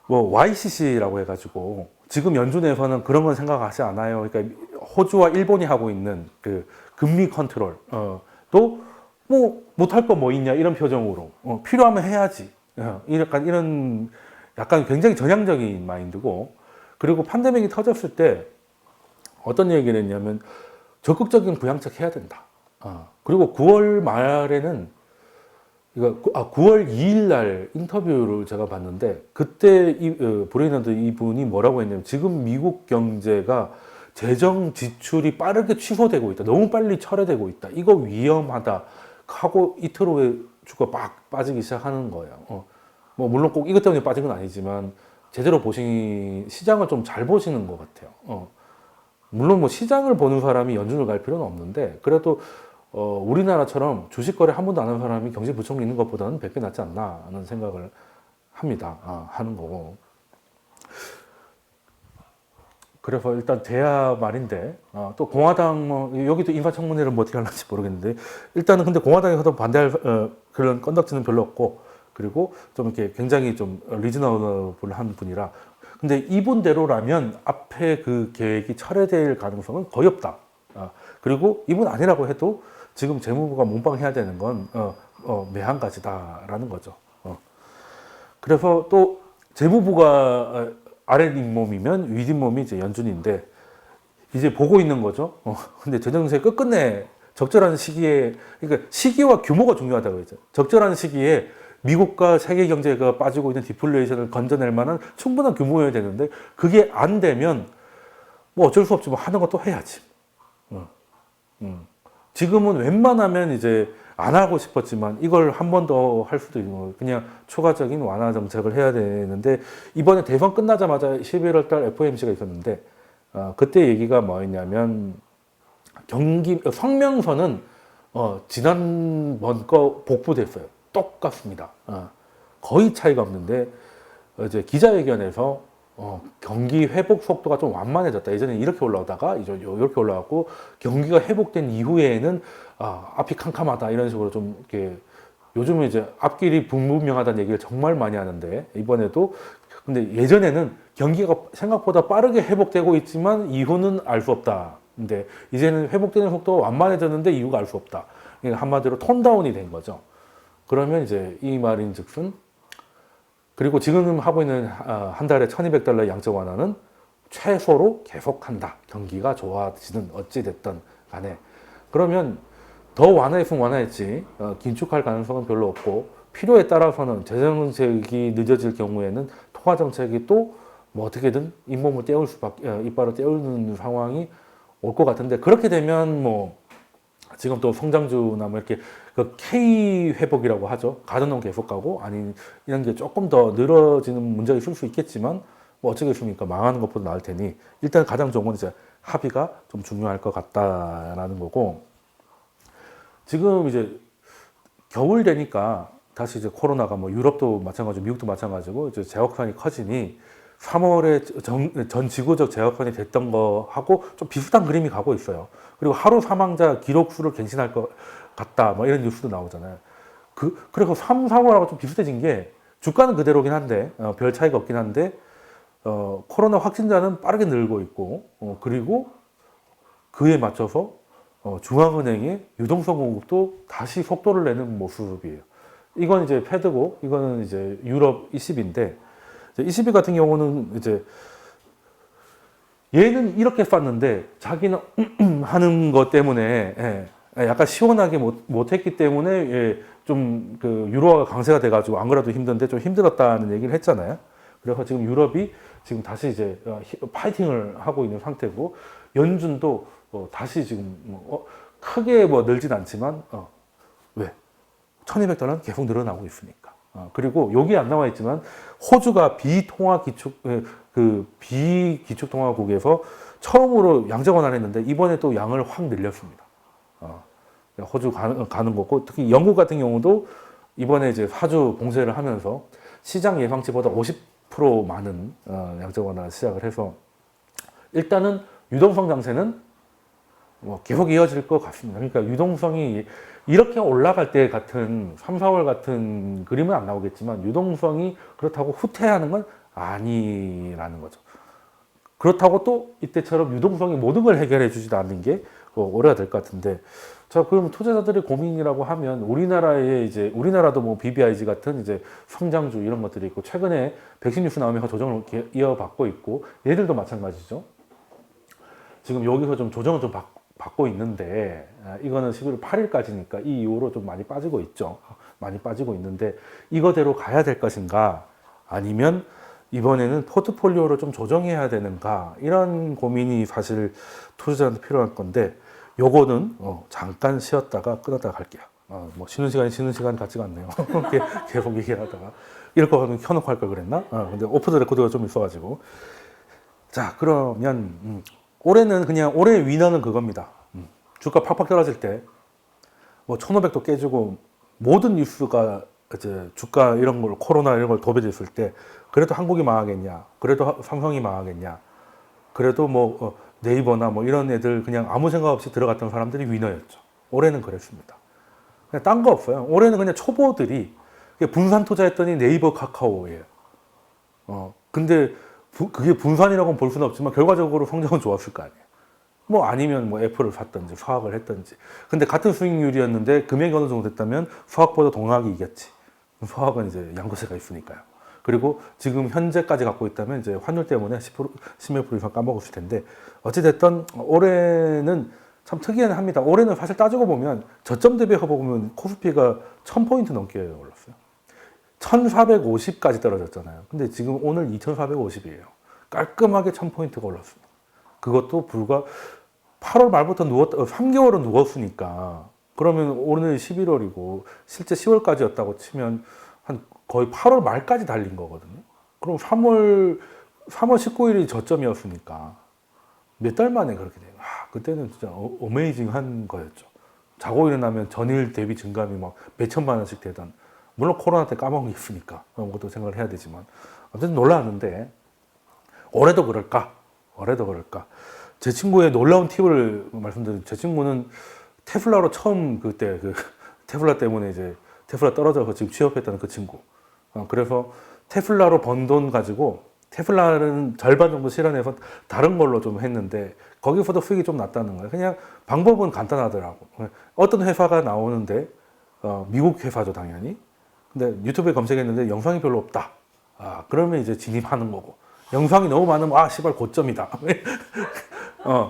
YCC라고 해가지고 지금 연준에서는 그런 건 생각하지 않아요. 그러니까 호주와 일본이 하고 있는 그 금리 컨트롤 또 못할 거 뭐 있냐 이런 표정으로 필요하면 해야지. 이런 약간 굉장히 전향적인 마인드고, 그리고 팬데믹이 터졌을 때 어떤 얘기를 했냐면 적극적인 부양책 해야 된다. 그리고 9월 말에는 9월 2일 날 인터뷰를 제가 봤는데 그때 브레이너드 이분이 뭐라고 했냐면 지금 미국 경제가 재정 지출이 빠르게 취소되고 있다. 너무 빨리 철회되고 있다. 이거 위험하다 하고 이틀 후에 주가 막 빠지기 시작하는 거예요. 물론 꼭 이것 때문에 빠진 건 아니지만 제대로 시장을 좀 잘 보시는 것 같아요. 물론 시장을 보는 사람이 연준을 갈 필요는 없는데 그래도 우리나라처럼 주식 거래 한 번도 안 한 사람이 경제부총리 있는 것보다는 100배 낫지 않나 하는 생각을 합니다. 하는 거고. 그래서 일단 돼야 말인데 또 공화당 여기도 인사청문회를 어떻게 하는지 모르겠는데 일단은 근데 공화당에서도 반대할 그런 건덕지는 별로 없고, 그리고 좀 이렇게 굉장히 좀 리즈너블한 분이라. 근데 이분대로라면 앞에 그 계획이 철회될 가능성은 거의 없다. 그리고 이분 아니라고 해도 지금 재무부가 몸빵해야 되는 건 매한가지다라는 거죠. 그래서 또 재무부가 아랫잇몸이면 윗잇몸이 이제 연준인데 이제 보고 있는 거죠. 근데 재정세 끝끝내 적절한 시기에, 그러니까 시기와 규모가 중요하다고 했죠. 적절한 시기에 미국과 세계 경제가 빠지고 있는 디플레이션을 건져낼 만한 충분한 규모여야 되는데 그게 안 되면 어쩔 수 없지만 하는 것도 해야지. 지금은 웬만하면 이제 안 하고 싶었지만 이걸 한 번 더 할 수도 있는 거예요. 그냥 추가적인 완화 정책을 해야 되는데 이번에 대선 끝나자마자 11월 달 FOMC가 있었는데 그때 얘기가 뭐였냐면 성명서는 지난번 거 복부됐어요. 똑같습니다. 거의 차이가 없는데 이제 기자회견에서 경기 회복 속도가 좀 완만해졌다. 예전에 이렇게 올라오다가 이제 이렇게 올라왔고 경기가 회복된 이후에는 앞이 캄캄하다 이런 식으로 좀 이렇게 요즘은 이제 앞길이 불분명하다는 얘기를 정말 많이 하는데 이번에도 근데 예전에는 경기가 생각보다 빠르게 회복되고 있지만 이유는 알 수 없다. 근데 이제는 회복되는 속도가 완만해졌는데 이유가 알 수 없다. 그러니까 한마디로 톤다운이 된 거죠. 그러면 이제 이 말인즉슨 그리고 지금 하고 있는 한 달에 $1,200 양적 완화는 최소로 계속한다. 경기가 좋아지든 어찌 됐든 간에 그러면 더 완화했으면 완화했지 긴축할 가능성은 별로 없고 필요에 따라서는 재정정책이 늦어질 경우에는 통화정책이 또 뭐 어떻게든 잇몸을 떼울 수밖에 이빨을 떼우는 상황이 올 것 같은데 그렇게 되면 뭐 지금 또 성장주나 뭐 이렇게 그 K 회복이라고 하죠. 가는 놈 계속 가고 아니 이런 게 조금 더 늘어지는 문제가 있을 수 있겠지만 뭐 어쩌겠습니까? 망하는 것보다 나을 테니 일단 가장 좋은 건 이제 합의가 좀 중요할 것 같다라는 거고 지금 이제 겨울 되니까 다시 이제 코로나가 뭐 유럽도 마찬가지고 미국도 마찬가지고 이제 재확산이 커지니 3월에 전 지구적 재확산이 됐던 거하고 좀 비슷한 그림이 가고 있어요. 그리고 하루 사망자 기록수를 갱신할 것 같다. 뭐 이런 뉴스도 나오잖아요. 그래서 3, 4월하고 좀 비슷해진 게 주가는 그대로긴 한데 별 차이가 없긴 한데 코로나 확진자는 빠르게 늘고 있고 그리고 그에 맞춰서 중앙은행의 유동성 공급도 다시 속도를 내는 모습이에요. 이건 이제 패드고 이거는 이제 유럽 ECB인데 ECB 같은 경우는 이제 얘는 이렇게 쌌는데 자기는 하는 것 때문에 약간 시원하게 못했기 때문에 좀 그 유로화가 강세가 돼가지고 안 그래도 힘든데 좀 힘들었다는 얘기를 했잖아요. 그래서 지금 유럽이 지금 다시 이제 파이팅을 하고 있는 상태고 연준도 다시 지금 크게 뭐 늘진 않지만 왜 $1,200는 계속 늘어나고 있으니까. 그리고 여기 안 나와 있지만 호주가 비기축통화국에서 처음으로 양적 완화를 했는데 이번에 또 양을 확 늘렸습니다. 호주 가는 거고 특히 영국 같은 경우도 이번에 이제 4주 봉쇄를 하면서 시장 예상치보다 50% 많은 양적 완화를 시작을 해서 일단은 유동성 장세는 뭐 계속 이어질 것 같습니다. 그러니까 유동성이 이렇게 올라갈 때 같은 3, 4월 같은 그림은 안 나오겠지만 유동성이 그렇다고 후퇴하는 건 아니라는 거죠. 그렇다고 또 이때처럼 유동성이 모든 걸 해결해 주지도 않는 게 올해가 될 것 같은데 자 그럼 투자자들의 고민이라고 하면 우리나라도 뭐 BBIG 같은 이제 성장주 이런 것들이 있고 최근에 백신 뉴스 나오면서 조정을 이어받고 있고 얘들도 마찬가지죠. 지금 여기서 좀 조정을 좀 받고 있는데 이거는 11월 8일까지니까 이 이후로 좀 많이 빠지고 있죠. 많이 빠지고 있는데 이거대로 가야 될 것인가 아니면 이번에는 포트폴리오를 좀 조정해야 되는가 이런 고민이 사실 투자자한테 필요할 건데 요거는 잠깐 쉬었다가 끊었다가 갈게요. 뭐 쉬는 시간 같지가 않네요. 계속 얘기를 하다가 이럴 거면 켜놓고 할 걸 그랬나? 근데 오프 더 레코드가 좀 있어가지고 자 그러면 올해는 그냥 올해의 위너는 그겁니다. 주가 팍팍 떨어질 때 뭐 1,500도 깨지고 모든 뉴스가 이제 주가 이런 걸 코로나 이런 걸 도배됐을 때 그래도 한국이 망하겠냐? 그래도 삼성이 망하겠냐? 그래도 뭐 네이버나 뭐 이런 애들 그냥 아무 생각 없이 들어갔던 사람들이 위너였죠. 올해는 그랬습니다. 그냥 딴 거 없어요. 올해는 그냥 초보들이 분산 투자했더니 네이버 카카오예요. 근데 그게 분산이라고는 볼 수는 없지만 결과적으로 성적은 좋았을 거 아니에요. 뭐 아니면 뭐 애플을 샀든지 수학을 했든지. 근데 같은 수익률이었는데 금액이 어느 정도 됐다면 수학보다 동학이 이겼지. 수학은 이제 양도세가 있으니까요. 그리고 지금 현재까지 갖고 있다면 이제 환율 때문에 10%, 10몇% 이상 까먹었을 텐데 어찌됐든 올해는 참 특이는 합니다. 올해는 사실 따지고 보면 저점 대비해서 보면 코스피가 1000포인트 넘게 올랐어요. 1450까지 떨어졌잖아요. 근데 지금 오늘 2450이에요. 깔끔하게 1000포인트가 올랐습니다. 그것도 불과 8월 말부터 3개월은 누웠으니까 그러면 오늘 11월이고 실제 10월까지였다고 치면 한 거의 8월 말까지 달린 거거든요. 그럼 3월 19일이 저점이었으니까 몇 달 만에 그렇게 돼요. 그때는 진짜 어메이징한 거였죠. 자고 일어나면 전일 대비 증감이 막 몇천만 원씩 되던 물론 코로나 때 까먹은 게 있으니까 그런 것도 생각을 해야 되지만 어쨌든 놀라웠는데 올해도 그럴까? 올해도 그럴까? 제 친구의 놀라운 팁을 말씀드리면 제 친구는 테슬라로 처음 그때 테슬라 때문에 이제 테슬라 떨어져서 지금 취업했다는 그 친구. 그래서 테슬라로 번 돈 가지고 테슬라는 절반 정도 실현해서 다른 걸로 좀 했는데 거기서도 수익이 좀 났다는 거예요. 그냥 방법은 간단하더라고. 어떤 회사가 나오는데 미국 회사죠 당연히. 근데 유튜브에 검색했는데 영상이 별로 없다. 그러면 이제 진입하는 거고. 영상이 너무 많으면 씨발 고점이다.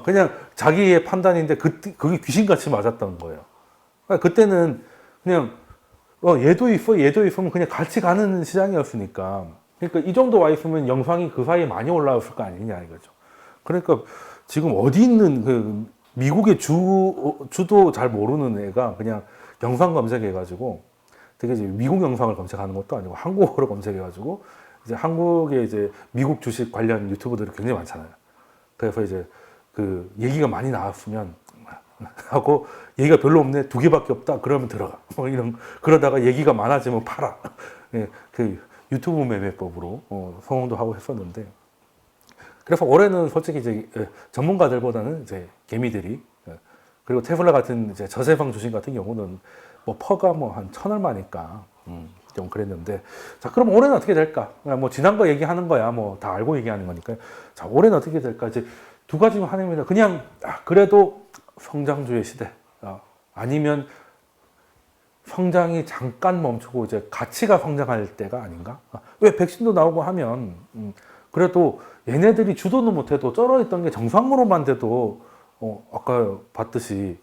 그냥 자기의 판단인데 그게 귀신같이 맞았던 거예요. 그러니까 그때는 그냥 얘도 있어 얘도 있으면 그냥 같이 가는 시장이었으니까. 그러니까 이 정도 와 있으면 영상이 그 사이에 많이 올라왔을 거 아니냐 이거죠. 그러니까 지금 어디 있는 그 미국의 주도 잘 모르는 애가 그냥 영상 검색해가지고 되게 이제 미국 영상을 검색하는 것도 아니고 한국어로 검색해가지고 이제 한국에 이제 미국 주식 관련 유튜브들이 굉장히 많잖아요. 그래서 이제 그 얘기가 많이 나왔으면 하고 얘기가 별로 없네 2개밖에 없다 그러면 들어가 이런 그러다가 얘기가 많아지면 팔아. 그 유튜브 매매법으로 성공도 하고 했었는데 그래서 올해는 솔직히 이제 전문가들보다는 이제 개미들이 그리고 테슬라 같은 이제 저세방 주식 같은 경우는 뭐 퍼가 뭐 한 1,000얼마니까 좀 그랬는데 자 그럼 올해는 어떻게 될까? 뭐 지난 거 얘기하는 거야 뭐 다 알고 얘기하는 거니까 자 올해는 어떻게 될까? 이제 두 가지 중 하나입니다. 그냥 그래도 성장주의 시대 아니면 성장이 잠깐 멈추고 이제 가치가 성장할 때가 아닌가? 왜 백신도 나오고 하면 그래도 얘네들이 주도는 못해도 쩔어있던 게 정상으로만 돼도 아까 봤듯이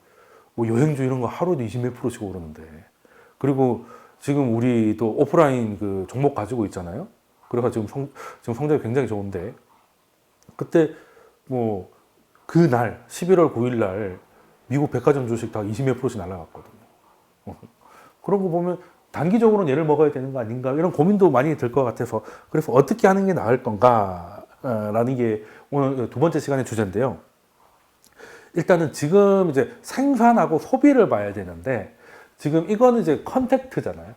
뭐 여행주 이런 거 하루도 20 몇 프로씩 오르는데 그리고 지금 우리도 오프라인 그 종목 가지고 있잖아요. 그래서 지금 성적이 굉장히 좋은데 그때 뭐 그날 11월 9일 날 미국 백화점 주식 다 20 몇 프로씩 날아갔거든요. 그런 거 보면 단기적으로는 얘를 먹어야 되는 거 아닌가 이런 고민도 많이 들 것 같아서 그래서 어떻게 하는 게 나을 건가 라는 게 오늘 두 번째 시간의 주제인데요. 일단은 지금 이제 생산하고 소비를 봐야 되는데 지금 이거는 이제 컨택트잖아요.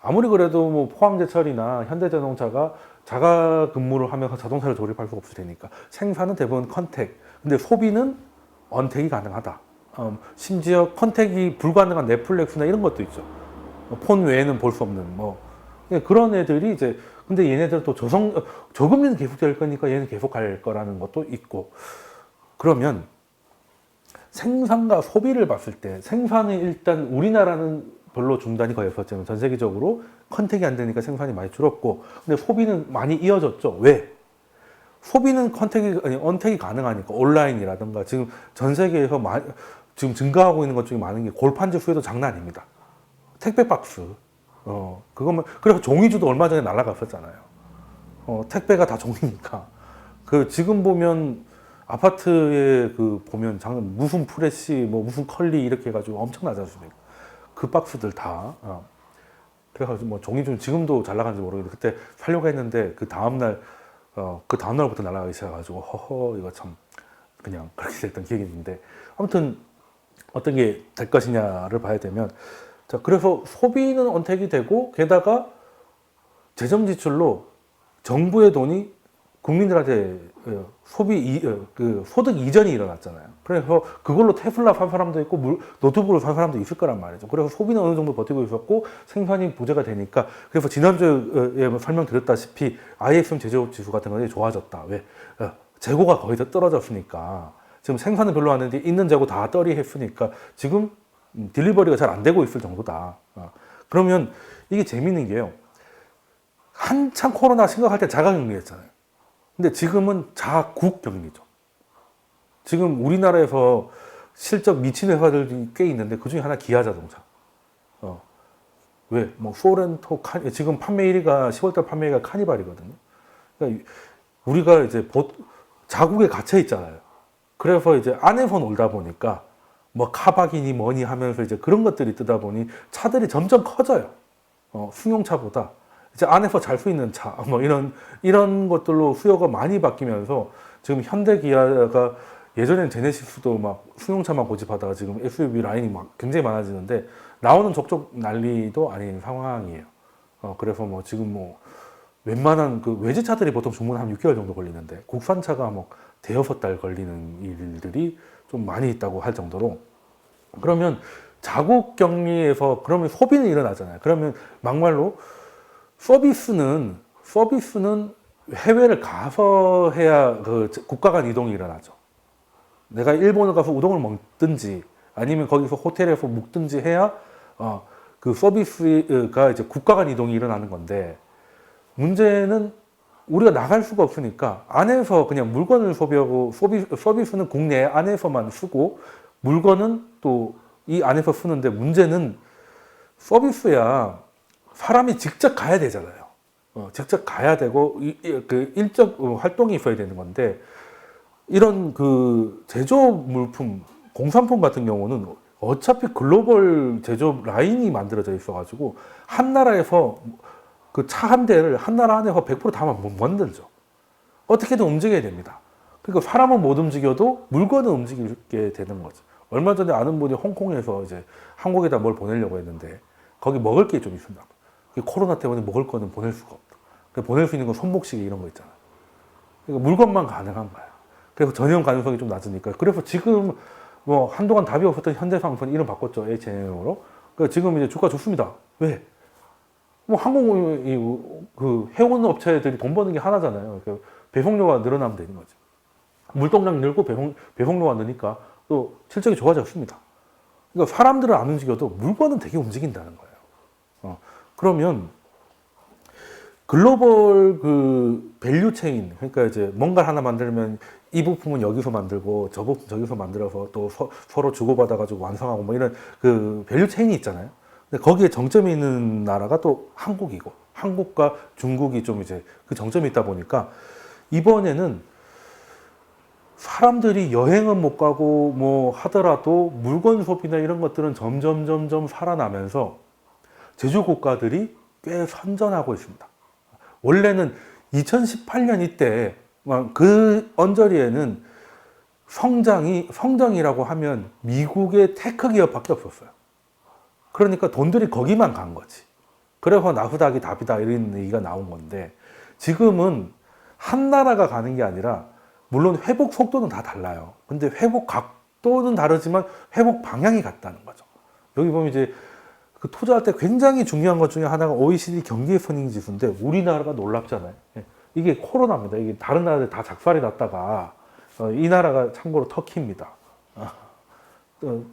아무리 그래도 뭐 포항제철이나 현대자동차가 자가 근무를 하면서 자동차를 조립할 수가 없을 테니까 생산은 대부분 컨택. 근데 소비는 언택이 가능하다. 심지어 컨택이 불가능한 넷플릭스나 이런 것도 있죠. 폰 외에는 볼 수 없는 뭐 그런 애들이 이제 근데 얘네들 또 저금리는 계속 될 거니까 얘는 계속 갈 거라는 것도 있고 그러면 생산과 소비를 봤을 때 생산은 일단 우리나라는 별로 중단이 거의 없었지만 전 세계적으로 컨택이 안 되니까 생산이 많이 줄었고 근데 소비는 많이 이어졌죠. 왜? 소비는 언택이 가능하니까 온라인이라든가 지금 전 세계에서 지금 증가하고 있는 것 중에 많은 게 골판지 수요도 장난 아닙니다. 택배 박스 그거만 그래서 종이주도 얼마 전에 날아갔었잖아요. 택배가 다 종이니까 그 지금 보면 아파트에 그 보면 무슨 프레시 뭐 무슨 컬리 이렇게 해가지고 엄청 낮아지니까 그 박스들 다 그래가지고 뭐 종이주 지금도 잘 나가는지 모르겠는데 그때 살려고 했는데 그 다음날 그 다음날부터 날아가기 시작해가지고 허허 이거 참 그냥 그렇게 됐던 기억이 있는데 아무튼 어떤 게 될 것이냐를 봐야 되면 자 그래서 소비는 언택이 되고 게다가 재정 지출로 정부의 돈이 국민들한테 소득 이전이 일어났잖아요. 그래서 그걸로 테슬라 산 사람도 있고 노트북을 산 사람도 있을 거란 말이죠. 그래서 소비는 어느 정도 버티고 있었고 생산이 부재가 되니까 그래서 지난주에 설명드렸다시피 ISM 제조 지수 같은 것이 좋아졌다. 왜? 재고가 거의 다 떨어졌으니까 지금 생산은 별로 안 했는데 있는 재고 다 떨이했으니까 지금 딜리버리가 잘 안 되고 있을 정도다. 그러면 이게 재밌는 게요. 한참 코로나 심각할 때 자가격리했잖아요. 근데 지금은 자국격리죠. 지금 우리나라에서 실적 미친 회사들이 꽤 있는데 그 중에 하나 기아자동차. 왜? 뭐 소렌토 지금 판매 1위가 10월달 판매 1위가 카니발이거든요. 그러니까 우리가 이제 자국에 갇혀 있잖아요. 그래서 이제 안에서 놀다 보니까 뭐 카박이니 뭐니 하면서 이제 그런 것들이 뜨다 보니 차들이 점점 커져요. 승용차보다. 이제 안에서 잘 수 있는 차, 뭐 이런 것들로 수요가 많이 바뀌면서 지금 현대 기아가 예전엔 제네시스도 막 승용차만 고집하다가 지금 SUV 라인이 막 굉장히 많아지는데 나오는 족족 난리도 아닌 상황이에요. 그래서 뭐 지금 뭐 웬만한 그 외제차들이 보통 주문 한 6개월 정도 걸리는데 국산차가 뭐 대여섯 달 걸리는 일들이 좀 많이 있다고 할 정도로 그러면 자국 격리에서 그러면 소비는 일어나잖아요. 그러면 막말로 서비스는 해외를 가서 해야 그 국가 간 이동이 일어나죠. 내가 일본을 가서 우동을 먹든지 아니면 거기서 호텔에서 묵든지 해야 그 서비스가 이제 국가 간 이동이 일어나는 건데, 문제는 우리가 나갈 수가 없으니까 안에서 그냥 물건을 소비하고, 서비스는 국내 안에서만 쓰고 물건은 또 이 안에서 쓰는데, 문제는 서비스야 사람이 직접 가야 되잖아요. 직접 가야 되고 그 일적 활동이 있어야 되는 건데, 이런 그 제조업 물품, 공산품 같은 경우는 어차피 글로벌 제조업 라인이 만들어져 있어가지고 한 나라에서 그 차 한 대를 한 나라 안에서 100%다 못 만들죠. 어떻게든 움직여야 됩니다. 그러니까 사람은 못 움직여도 물건은 움직이게 되는 거죠. 얼마 전에 아는 분이 홍콩에서 이제 한국에다 뭘 보내려고 했는데 거기 먹을 게 좀 있었나 봐. 코로나 때문에 먹을 거는 보낼 수가 없다. 보낼 수 있는 건 손목시계 이런 거 있잖아요. 그러니까 물건만 가능한 거야. 그래서 전염 가능성이 좀 낮으니까. 그래서 지금 뭐 한동안 답이 없었던 현대상품 이름 바꿨죠. H&M으로. 그러니까 지금 이제 주가 좋습니다. 왜? 뭐 항공이 그 해운 업체들이 돈 버는 게 하나잖아요. 그러니까 배송료가 늘어나면 되는 거죠. 물동량 늘고 배송료가 느니까 또 실적이 좋아졌습니다. 그러니까 사람들은 안 움직여도 물건은 되게 움직인다는 거예요. 그러면 글로벌 그 밸류 체인, 그러니까 이제 뭔가 하나 만들면 이 부품은 여기서 만들고 저 부품 저기서 만들어서 또 서로 주고받아가지고 완성하고 뭐 이런 그 밸류 체인이 있잖아요. 근데 거기에 정점이 있는 나라가 또 한국이고, 한국과 중국이 좀 이제 그 정점이 있다 보니까 이번에는 사람들이 여행은 못 가고 뭐 하더라도 물건 소비나 이런 것들은 점점 살아나면서 제조 국가들이 꽤 선전하고 있습니다. 원래는 2018년 이때 그 언저리에는 성장이라고 하면 미국의 테크 기업밖에 없었어요. 그러니까 돈들이 거기만 간 거지. 그래서 나스닥이 답이다 이런 얘기가 나온 건데, 지금은 한 나라가 가는 게 아니라 물론 회복 속도는 다 달라요. 근데 회복 각도는 다르지만 회복 방향이 같다는 거죠. 여기 보면 이제 그 투자할 때 굉장히 중요한 것 중에 하나가 OECD 경기 선행 지수인데, 우리나라가 놀랍잖아요. 이게 코로나입니다. 이게 다른 나라들 다 작살이 났다가 이 나라가 참고로 터키입니다.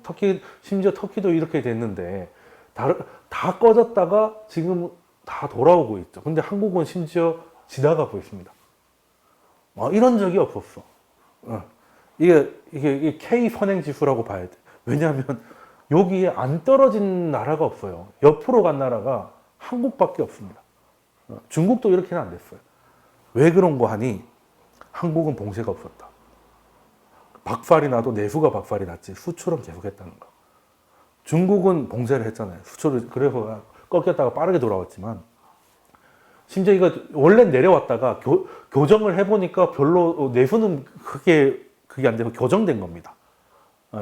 터키, 심지어 터키도 이렇게 됐는데 다 꺼졌다가 지금 다 돌아오고 있죠. 근데 한국은 심지어 지나가고 있습니다. 이런 적이 없었어. 이게 K 선행 지수라고 봐야 돼. 왜냐하면 여기에 안 떨어진 나라가 없어요. 옆으로 간 나라가 한국밖에 없습니다. 중국도 이렇게는 안 됐어요. 왜 그런 거 하니? 한국은 봉쇄가 없었다. 박살이 나도 내수가 박살이 났지 수출은 계속했다는 거. 중국은 봉쇄를 했잖아요. 수출을 그래서 꺾였다가 빠르게 돌아왔지만, 심지어 이거 원래 내려왔다가 교정을 해보니까 별로 내수는 그게 안 돼서 교정된 겁니다.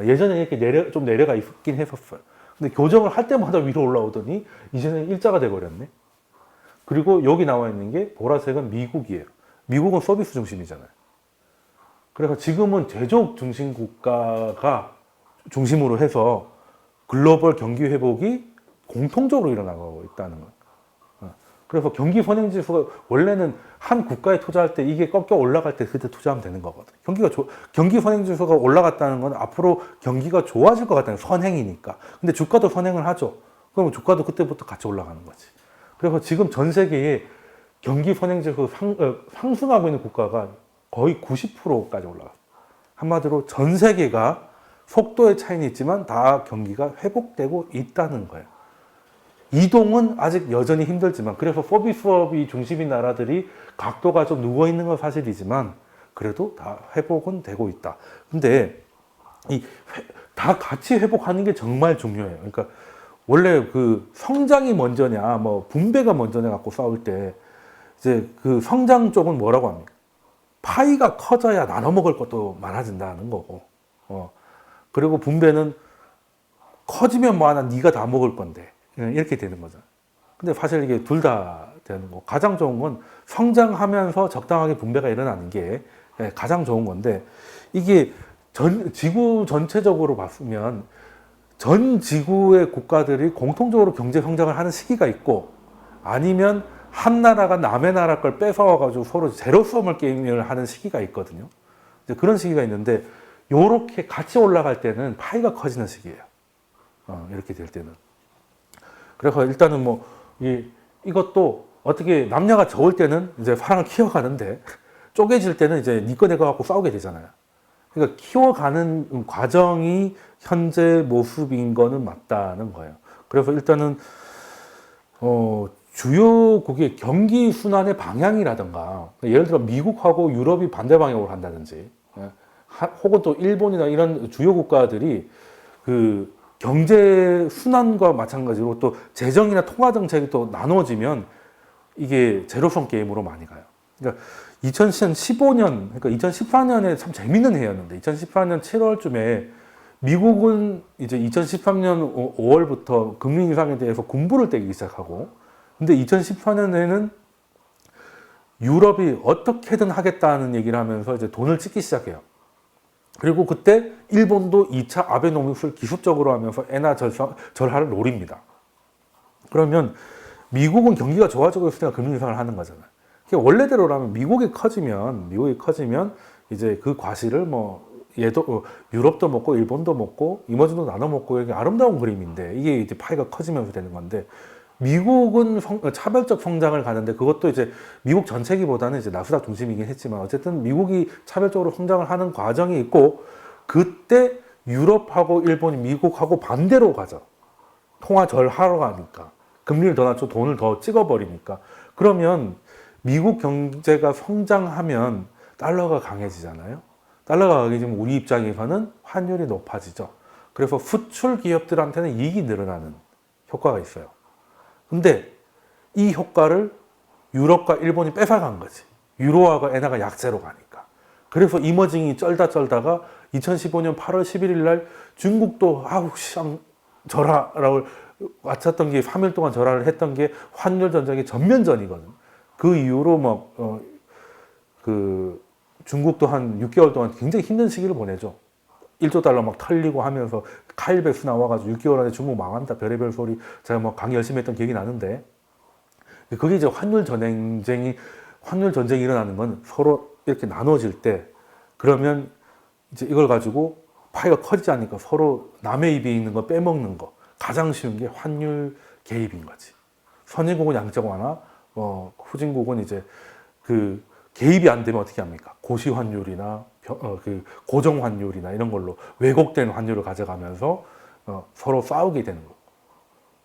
예전에 이렇게 좀 내려가 있긴 했었어요. 근데 교정을 할 때마다 위로 올라오더니 이제는 일자가 돼버렸네. 그리고 여기 나와 있는 게 보라색은 미국이에요. 미국은 서비스 중심이잖아요. 그래서 지금은 제조업 중심 국가가 중심으로 해서 글로벌 경기 회복이 공통적으로 일어나고 있다는 거예요. 그래서 경기 선행 지수가 원래는 한 국가에 투자할 때 이게 꺾여 올라갈 때 그때 투자하면 되는 거거든. 경기 선행 지수가 올라갔다는 건 앞으로 경기가 좋아질 것 같다는 선행이니까. 근데 주가도 선행을 하죠. 그러면 주가도 그때부터 같이 올라가는 거지. 그래서 지금 전 세계에 경기 선행 지수 상승하고 있는 국가가 거의 90%까지 올라갔어요. 한마디로 전 세계가 속도의 차이는 있지만 다 경기가 회복되고 있다는 거예요. 이동은 아직 여전히 힘들지만, 그래서 서비스업이 중심인 나라들이 각도가 좀 누워있는 건 사실이지만 그래도 다 회복은 되고 있다. 근데 다 같이 회복하는 게 정말 중요해요. 그러니까 원래 그 성장이 먼저냐 뭐 분배가 먼저냐 갖고 싸울 때 이제 그 성장 쪽은 뭐라고 합니까? 파이가 커져야 나눠 먹을 것도 많아진다는 거고, 그리고 분배는 커지면 뭐 하나 네가 다 먹을 건데 이렇게 되는 거죠. 근데 사실 이게 둘 다 되는 거. 가장 좋은 건 성장하면서 적당하게 분배가 일어나는 게 가장 좋은 건데, 이게 지구 전체적으로 봤으면 전 지구의 국가들이 공통적으로 경제 성장을 하는 시기가 있고, 아니면 한 나라가 남의 나라 걸 뺏어와가지고 서로 제로섬을 게임을 하는 시기가 있거든요. 이제 그런 시기가 있는데, 요렇게 같이 올라갈 때는 파이가 커지는 시기예요. 이렇게 될 때는. 그래서 일단은 뭐, 이것도 어떻게 남녀가 적을 때는 이제 사랑을 키워가는데, 쪼개질 때는 이제 니꺼 내꺼 갖고 싸우게 되잖아요. 그러니까 키워가는 과정이 현재 모습인 거는 맞다는 거예요. 그래서 일단은, 주요국의 경기 순환의 방향이라든가, 예를 들어 미국하고 유럽이 반대 방향으로 간다든지, 혹은 또 일본이나 이런 주요 국가들이 그 경제 순환과 마찬가지로 또 재정이나 통화 정책이 또 나눠지면 이게 제로섬 게임으로 많이 가요. 그러니까 2015년, 그러니까 2014년에 참 재밌는 해였는데, 2014년 7월쯤에 미국은 이제 2013년 5월부터 금리 인상에 대해서 군부를 떼기 시작하고, 근데 2014년에는 유럽이 어떻게든 하겠다는 얘기를 하면서 이제 돈을 찍기 시작해요. 그리고 그때 일본도 2차 아베노믹스를 기습적으로 하면서 엔화 절하를 노립니다. 그러면 미국은 경기가 좋아지고 있으니까 금리 인상을 하는 거잖아요. 원래대로라면 미국이 커지면 이제 그 과실을 뭐 얘도 유럽도 먹고 일본도 먹고 이머지도 나눠 먹고, 이게 아름다운 그림인데, 이게 이제 파이가 커지면서 되는 건데, 미국은 차별적 성장을 가는데, 그것도 이제 미국 전체기보다는 이제 나스닥 중심이긴 했지만 어쨌든 미국이 차별적으로 성장을 하는 과정이 있고, 그때 유럽하고 일본이 미국하고 반대로 가죠. 통화 절하러 가니까, 금리를 더 낮춰 돈을 더 찍어버리니까. 그러면 미국 경제가 성장하면 달러가 강해지잖아요. 달러가 강해지면 우리 입장에서는 환율이 높아지죠. 그래서 수출 기업들한테는 이익이 늘어나는 효과가 있어요. 근데 이 효과를 유럽과 일본이 뺏어간 거지. 유로화가 엔화가 약세로 가니까. 그래서 이머징이 쩔다가 2015년 8월 11일 날 중국도 절하라고 맞췄던 게 3일 동안 절하를 했던 게 환율 전쟁의 전면전이거든. 그 이후로 중국도 한 6개월 동안 굉장히 힘든 시기를 보내죠. 1조 달러 막 털리고 하면서 카일백스 나와가지고 6개월 안에 중국 망한다 별의별 소리 제가 뭐 강의 열심히 했던 기억이 나는데, 그게 이제 환율 전쟁이 일어나는 건 서로 이렇게 나눠질 때, 그러면 이제 이걸 가지고 파이가 커지지 않으니까 서로 남의 입에 있는 거 빼먹는 거, 가장 쉬운 게 환율 개입인 거지. 선진국은 양적 완화, 후진국은 이제 그 개입이 안 되면 어떻게 합니까? 고시 환율이나 그 고정 환율이나 이런 걸로 왜곡된 환율을 가져가면서 서로 싸우게 되는 거.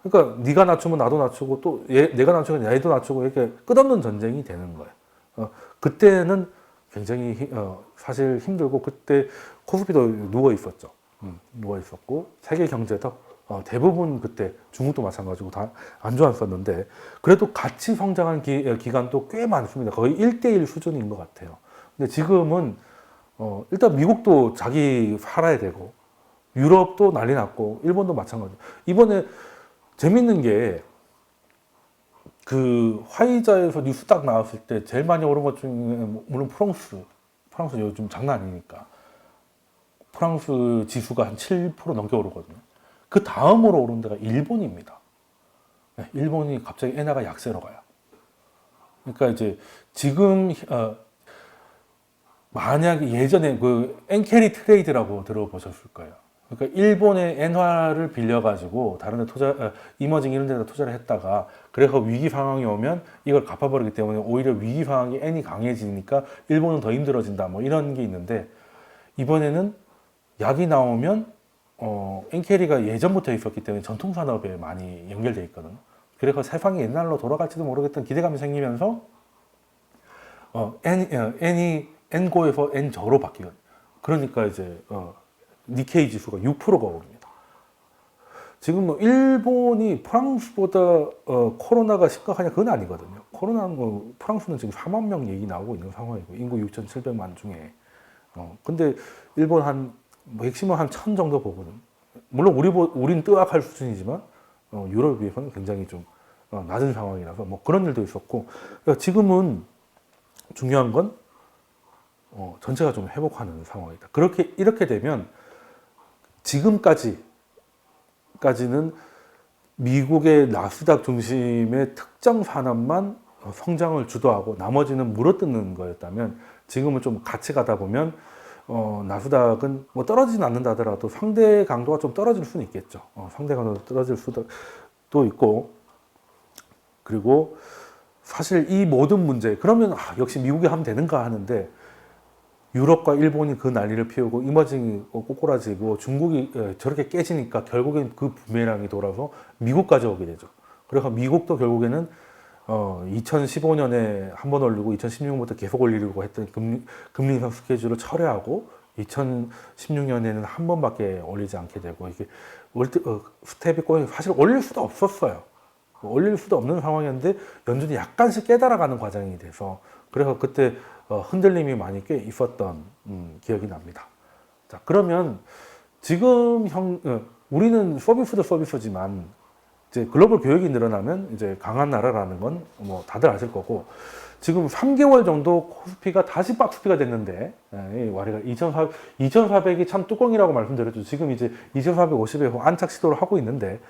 그러니까 네가 낮추면 나도 낮추고, 또 내가 낮추면 얘도 낮추고, 이렇게 끝없는 전쟁이 되는 거예요. 그때는 굉장히 사실 힘들고, 그때 코스피도 누워 있었죠. 누워 있었고, 세계 경제도 대부분 그때 중국도 마찬가지고 다 안 좋았었는데, 그래도 같이 성장한 기간도 꽤 많습니다. 거의 1대1 수준인 것 같아요. 근데 지금은 일단 미국도 자기 살아야 되고, 유럽도 난리 났고, 일본도 마찬가지. 이번에 재밌는 게, 그 화이자에서 뉴스 딱 나왔을 때 제일 많이 오른 것 중에, 물론 프랑스 요즘 장난 아니니까 프랑스 지수가 한 7% 넘게 오르거든요. 그 다음으로 오른 데가 일본입니다. 네, 일본이 갑자기 엔화가 약세로 가요. 그러니까 이제 지금 만약에 예전에 그 엔캐리 트레이드라고 들어보셨을 거예요. 그러니까 일본의 엔화를 빌려가지고 다른 데 이머징 이런 데다 투자를 했다가, 그래서 위기 상황이 오면 이걸 갚아버리기 때문에 오히려 위기 상황이 엔이 강해지니까 일본은 더 힘들어진다, 뭐 이런 게 있는데, 이번에는 약이 나오면 엔캐리가 예전부터 있었기 때문에 전통산업에 많이 연결돼 있거든. 그래서 세상이 옛날로 돌아갈지도 모르겠던 기대감이 생기면서 엔이 엔고에서 엔저로 바뀌거든. 그러니까 이제 니케이 지수가 6%가 오릅니다. 지금 뭐 일본이 프랑스보다 코로나가 심각하냐, 그건 아니거든요. 코로나는 프랑스는 지금 4만 명 얘기 나오고 있는 상황이고, 인구 6,700만 중에. 근데 일본 뭐 핵심은 한 1000 정도 보거든. 물론 우린 뜨악할 수준이지만 유럽에 비해서는 굉장히 좀 낮은 상황이라서 뭐 그런 일도 있었고, 그러니까 지금은 중요한 건 전체가 좀 회복하는 상황이다. 이렇게 되면 지금까지 전까지는 미국의 나스닥 중심의 특정 산업만 성장을 주도하고 나머지는 물어뜯는 거였다면 지금은 좀 같이 가다 보면 나스닥은 뭐 떨어지진 않는다 하더라도 상대 강도가 좀 떨어질 수는 있겠죠. 상대 강도가 떨어질 수도 있고, 그리고 사실 이 모든 문제, 그러면 역시 미국이 하면 되는가 하는데, 유럽과 일본이 그 난리를 피우고 이머징이 꼬꾸라지고 중국이 저렇게 깨지니까 결국엔 그 부메랑이 돌아서 미국까지 오게 되죠. 그래서 미국도 결국에는 2015년에 한 번 올리고 2016년부터 계속 올리려고 했던 금리 인상 스케줄을 철회하고 2016년에는 한 번밖에 올리지 않게 되고, 이게 스텝이 꼬여 사실 올릴 수도 없었어요. 올릴 수도 없는 상황이었는데 연준이 약간씩 깨달아가는 과정이 돼서, 그래서 그때 흔들림이 많이 꽤 있었던 기억이 납니다. 자, 그러면 지금 우리는 서비스도 서비스지만 이제 글로벌 교역이 늘어나면 이제 강한 나라라는 건 뭐 다들 아실 거고, 지금 3개월 정도 코스피가 다시 박스피가 됐는데, 이 와리가 2,400이 참 뚜껑이라고 말씀드렸죠. 지금 이제 2,450에 안착 시도를 하고 있는데,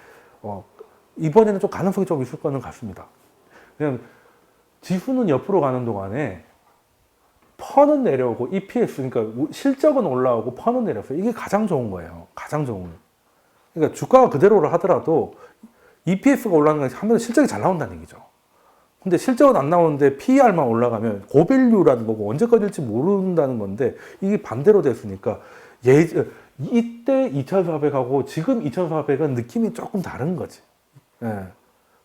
이번에는 좀 가능성이 좀 있을 거는 같습니다. 그냥 지수는 옆으로 가는 동안에 퍼는 내려오고 EPS, 그러니까 실적은 올라오고 퍼는 내려오고, 이게 가장 좋은 거예요. 가장 좋은. 그러니까 주가가 그대로를 하더라도 EPS가 올라가는 건 하면 실적이 잘 나온다는 얘기죠. 근데 실적은 안 나오는데 PER만 올라가면 고밸류라는 거고 언제 꺼질지 모른다는 건데, 이게 반대로 됐으니까 이때 2,400하고 지금 2,400은 느낌이 조금 다른 거지. 예.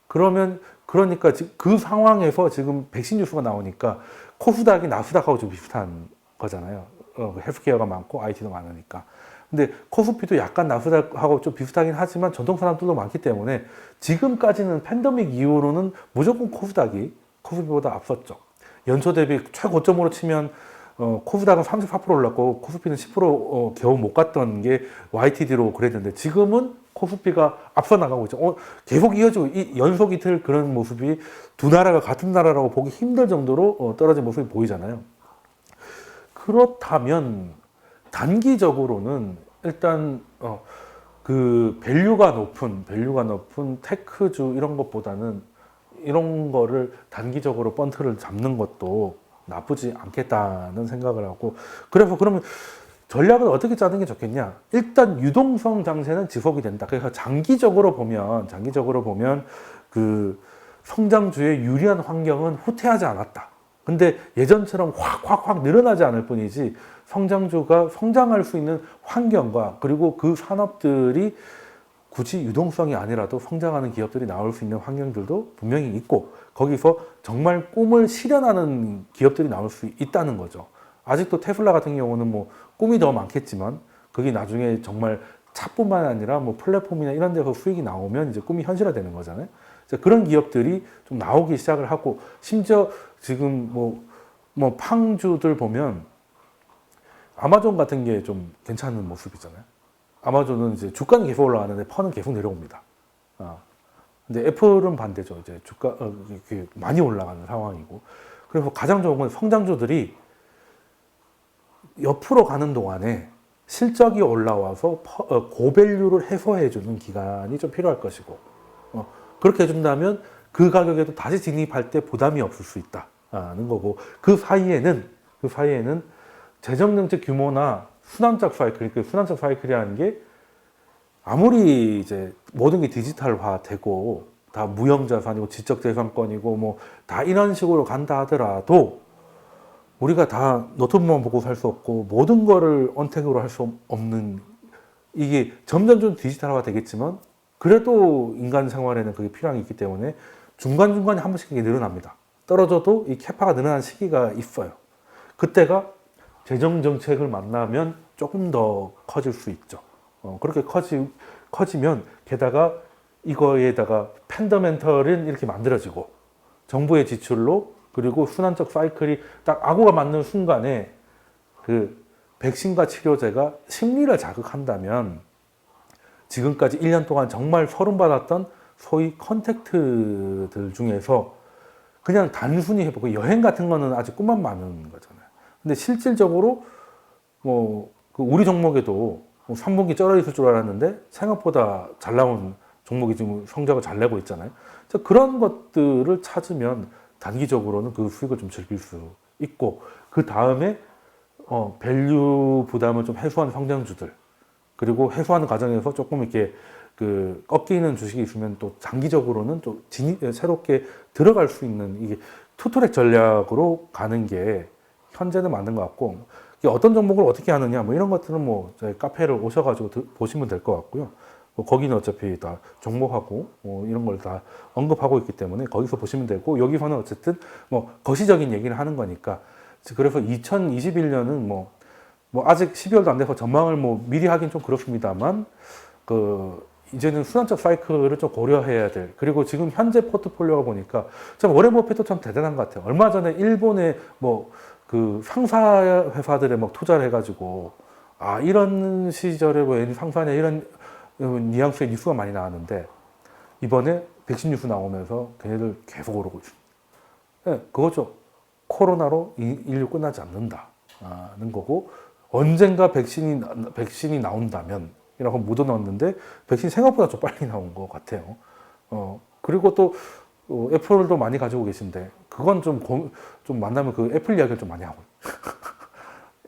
그러니까 그 상황에서 지금 백신 뉴스가 나오니까 코스닥이 나스닥하고 좀 비슷한 거잖아요. 헬스케어가 많고 IT도 많으니까. 근데 코스피도 약간 나스닥하고 좀 비슷하긴 하지만 전통 사람들도 많기 때문에 지금까지는 팬데믹 이후로는 무조건 코스닥이 코스피보다 앞섰죠. 연초 대비 최고점으로 치면 코스닥은 34% 올랐고 코스피는 10% 겨우 못 갔던 게 YTD로 그랬는데, 지금은 코스피가 앞서 나가고 있죠. 계속 이어지고 연속 이틀 그런 모습이 두 나라가 같은 나라라고 보기 힘들 정도로 떨어진 모습이 보이잖아요. 그렇다면 단기적으로는 일단 그 밸류가 높은 테크주 이런 것보다는 이런 거를 단기적으로 번트를 잡는 것도 나쁘지 않겠다는 생각을 하고, 그래서 그러면 전략을 어떻게 짜는 게 좋겠냐? 일단 유동성 장세는 지속이 된다. 그래서 장기적으로 보면 그 성장주의 유리한 환경은 후퇴하지 않았다. 근데 예전처럼 확 늘어나지 않을 뿐이지, 성장주가 성장할 수 있는 환경과 그리고 그 산업들이 굳이 유동성이 아니라도 성장하는 기업들이 나올 수 있는 환경들도 분명히 있고, 거기서 정말 꿈을 실현하는 기업들이 나올 수 있다는 거죠. 아직도 테슬라 같은 경우는 뭐 꿈이 더 많겠지만, 그게 나중에 정말 차뿐만 아니라 뭐 플랫폼이나 이런 데서 수익이 나오면 이제 꿈이 현실화되는 거잖아요. 그런 기업들이 좀 나오기 시작을 하고, 심지어 지금 뭐 팡주들 보면 아마존 같은 게 좀 괜찮은 모습이잖아요. 아마존은 이제 주가는 계속 올라가는데 퍼는 계속 내려옵니다. 근데 애플은 반대죠. 이제 주가 많이 올라가는 상황이고, 그래서 가장 좋은 건 성장주들이 옆으로 가는 동안에 실적이 올라와서 고밸류를 해소해주는 기간이 좀 필요할 것이고, 그렇게 해준다면 그 가격에도 다시 진입할 때 부담이 없을 수 있다는 거고, 그 사이에는 재정정책 규모나 순환적 사이클, 그 순환적 사이클이라는 게 아무리 이제 모든 게 디지털화되고 다 무형자산이고 지적재산권이고 뭐 다 이런 식으로 간다 하더라도, 우리가 다 노트북만 보고 살 수 없고 모든 거를 언택으로 할 수 없는, 이게 점점 좀 디지털화가 되겠지만 그래도 인간 생활에는 그게 필요한 게 있기 때문에 중간중간에 한 번씩 이게 늘어납니다. 떨어져도 이 캐파가 늘어나는 시기가 있어요. 그때가 재정 정책을 만나면 조금 더 커질 수 있죠. 그렇게 커지면 게다가 이거에다가 팬더멘털은 이렇게 만들어지고, 정부의 지출로 그리고 순환적 사이클이 딱 악우가 맞는 순간에 그 백신과 치료제가 심리를 자극한다면, 지금까지 1년 동안 정말 서름받았던 소위 컨택트들 중에서 그냥 단순히 해보고, 여행 같은 거는 아직 꿈만 많은 거잖아요. 근데 실질적으로 뭐 우리 종목에도 뭐 3분기 쩔어 있을 줄 알았는데 생각보다 잘 나온 종목이 지금 성적을 잘 내고 있잖아요. 그래서 그런 것들을 찾으면 단기적으로는 그 수익을 좀 즐길 수 있고, 그 다음에 밸류 부담을 좀 해소하는 성장주들, 그리고 해소하는 과정에서 조금 이렇게 그 꺾이는 주식이 있으면 또 장기적으로는 또 새롭게 들어갈 수 있는, 이게 투트랙 전략으로 가는 게 현재는 맞는 것 같고, 이게 어떤 종목을 어떻게 하느냐 뭐 이런 것들은 뭐 저희 카페를 오셔가지고 보시면 될 것 같고요. 뭐 거기는 어차피 다 종목하고 뭐 이런 걸 다 언급하고 있기 때문에 거기서 보시면 되고, 여기서는 어쨌든 뭐 거시적인 얘기를 하는 거니까. 그래서 2021년은 뭐 아직 12월도 안 돼서 전망을 뭐 미리 하긴 좀 그렇습니다만, 그 이제는 순환적 사이클을 좀 고려해야 될, 그리고 지금 현재 포트폴리오가 보니까 참 워렌 버핏도 참 대단한 것 같아요. 얼마 전에 일본의 뭐 그 상사 회사들에 막 투자를 해가지고, 아 이런 시절에 왜 상사냐 이런 뉘앙스의 뉴스가 많이 나왔는데, 이번에 백신 뉴스 나오면서 걔네들 계속 오르고 있습니다. 네, 그거죠. 코로나로 인류 끝나지 않는다는 거고, 언젠가 백신이 나온다면 이라고 묻어놨는데, 백신 생각보다 좀 빨리 나온 것 같아요. 그리고 또 애플도 많이 가지고 계신데, 그건 좀 만나면 그 애플 이야기를 좀 많이 하고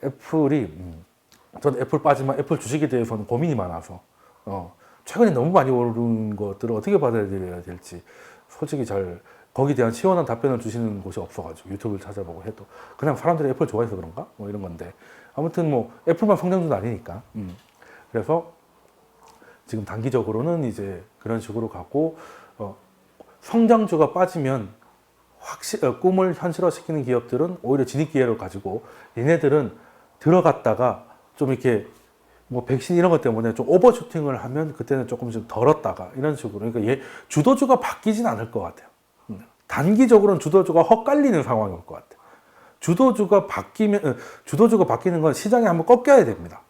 애플이 저는 애플 빠지만 애플 주식에 대해서는 고민이 많아서 최근에 너무 많이 오른 것들을 어떻게 받아들여야 될지 솔직히 잘 거기에 대한 시원한 답변을 주시는 곳이 없어가지고 유튜브를 찾아보고 해도 그냥 사람들이 애플 좋아해서 그런가? 뭐 이런 건데, 아무튼 뭐 애플만 성장주는 아니니까. 그래서 지금 단기적으로는 이제 그런 식으로 가고, 성장주가 빠지면 꿈을 현실화시키는 기업들은 오히려 진입 기회를 가지고, 얘네들은 들어갔다가 좀 이렇게 뭐 백신 이런 것 때문에 좀 오버슈팅을 하면 그때는 조금 좀 덜었다가 이런 식으로, 그러니까 주도주가 바뀌진 않을 것 같아요. 단기적으로는 주도주가 헛갈리는 상황이 올 것 같아요. 주도주가 바뀌는 건 시장이 한번 꺾여야 됩니다.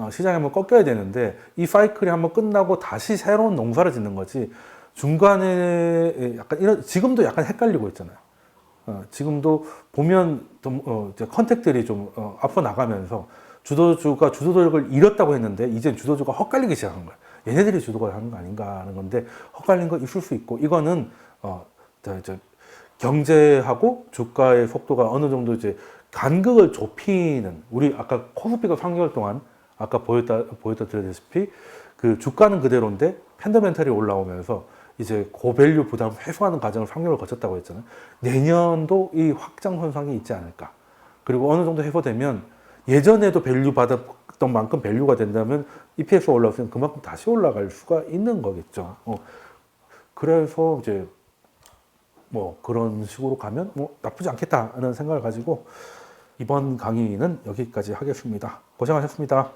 시장이 한번 꺾여야 되는데, 이 사이클이 한번 끝나고 다시 새로운 농사를 짓는 거지, 중간에 약간 지금도 약간 헷갈리고 있잖아요. 지금도 보면 이제 컨택들이 좀 앞서 나가면서 주도주가 주도력을 잃었다고 했는데, 이제 주도주가 헛갈리기 시작한 거예요. 얘네들이 주도가 하는 거 아닌가 하는 건데, 헛갈린 거 있을 수 있고, 이거는 경제하고 주가의 속도가 어느 정도 이제 간극을 좁히는, 우리 아까 코스피가 3개월 동안 아까 보여드렸다시피 그 주가는 그대로인데 펀더멘털이 올라오면서 이제 고밸류 부담 해소하는 과정을 3개월 거쳤다고 했잖아요. 내년도 이 확장 현상이 있지 않을까. 그리고 어느 정도 해소되면 예전에도 밸류 받았던 만큼 밸류가 된다면 EPS 올라오면 그만큼 다시 올라갈 수가 있는 거겠죠. 그래서 이제 뭐 그런 식으로 가면 뭐 나쁘지 않겠다는 생각을 가지고 이번 강의는 여기까지 하겠습니다. 고생하셨습니다.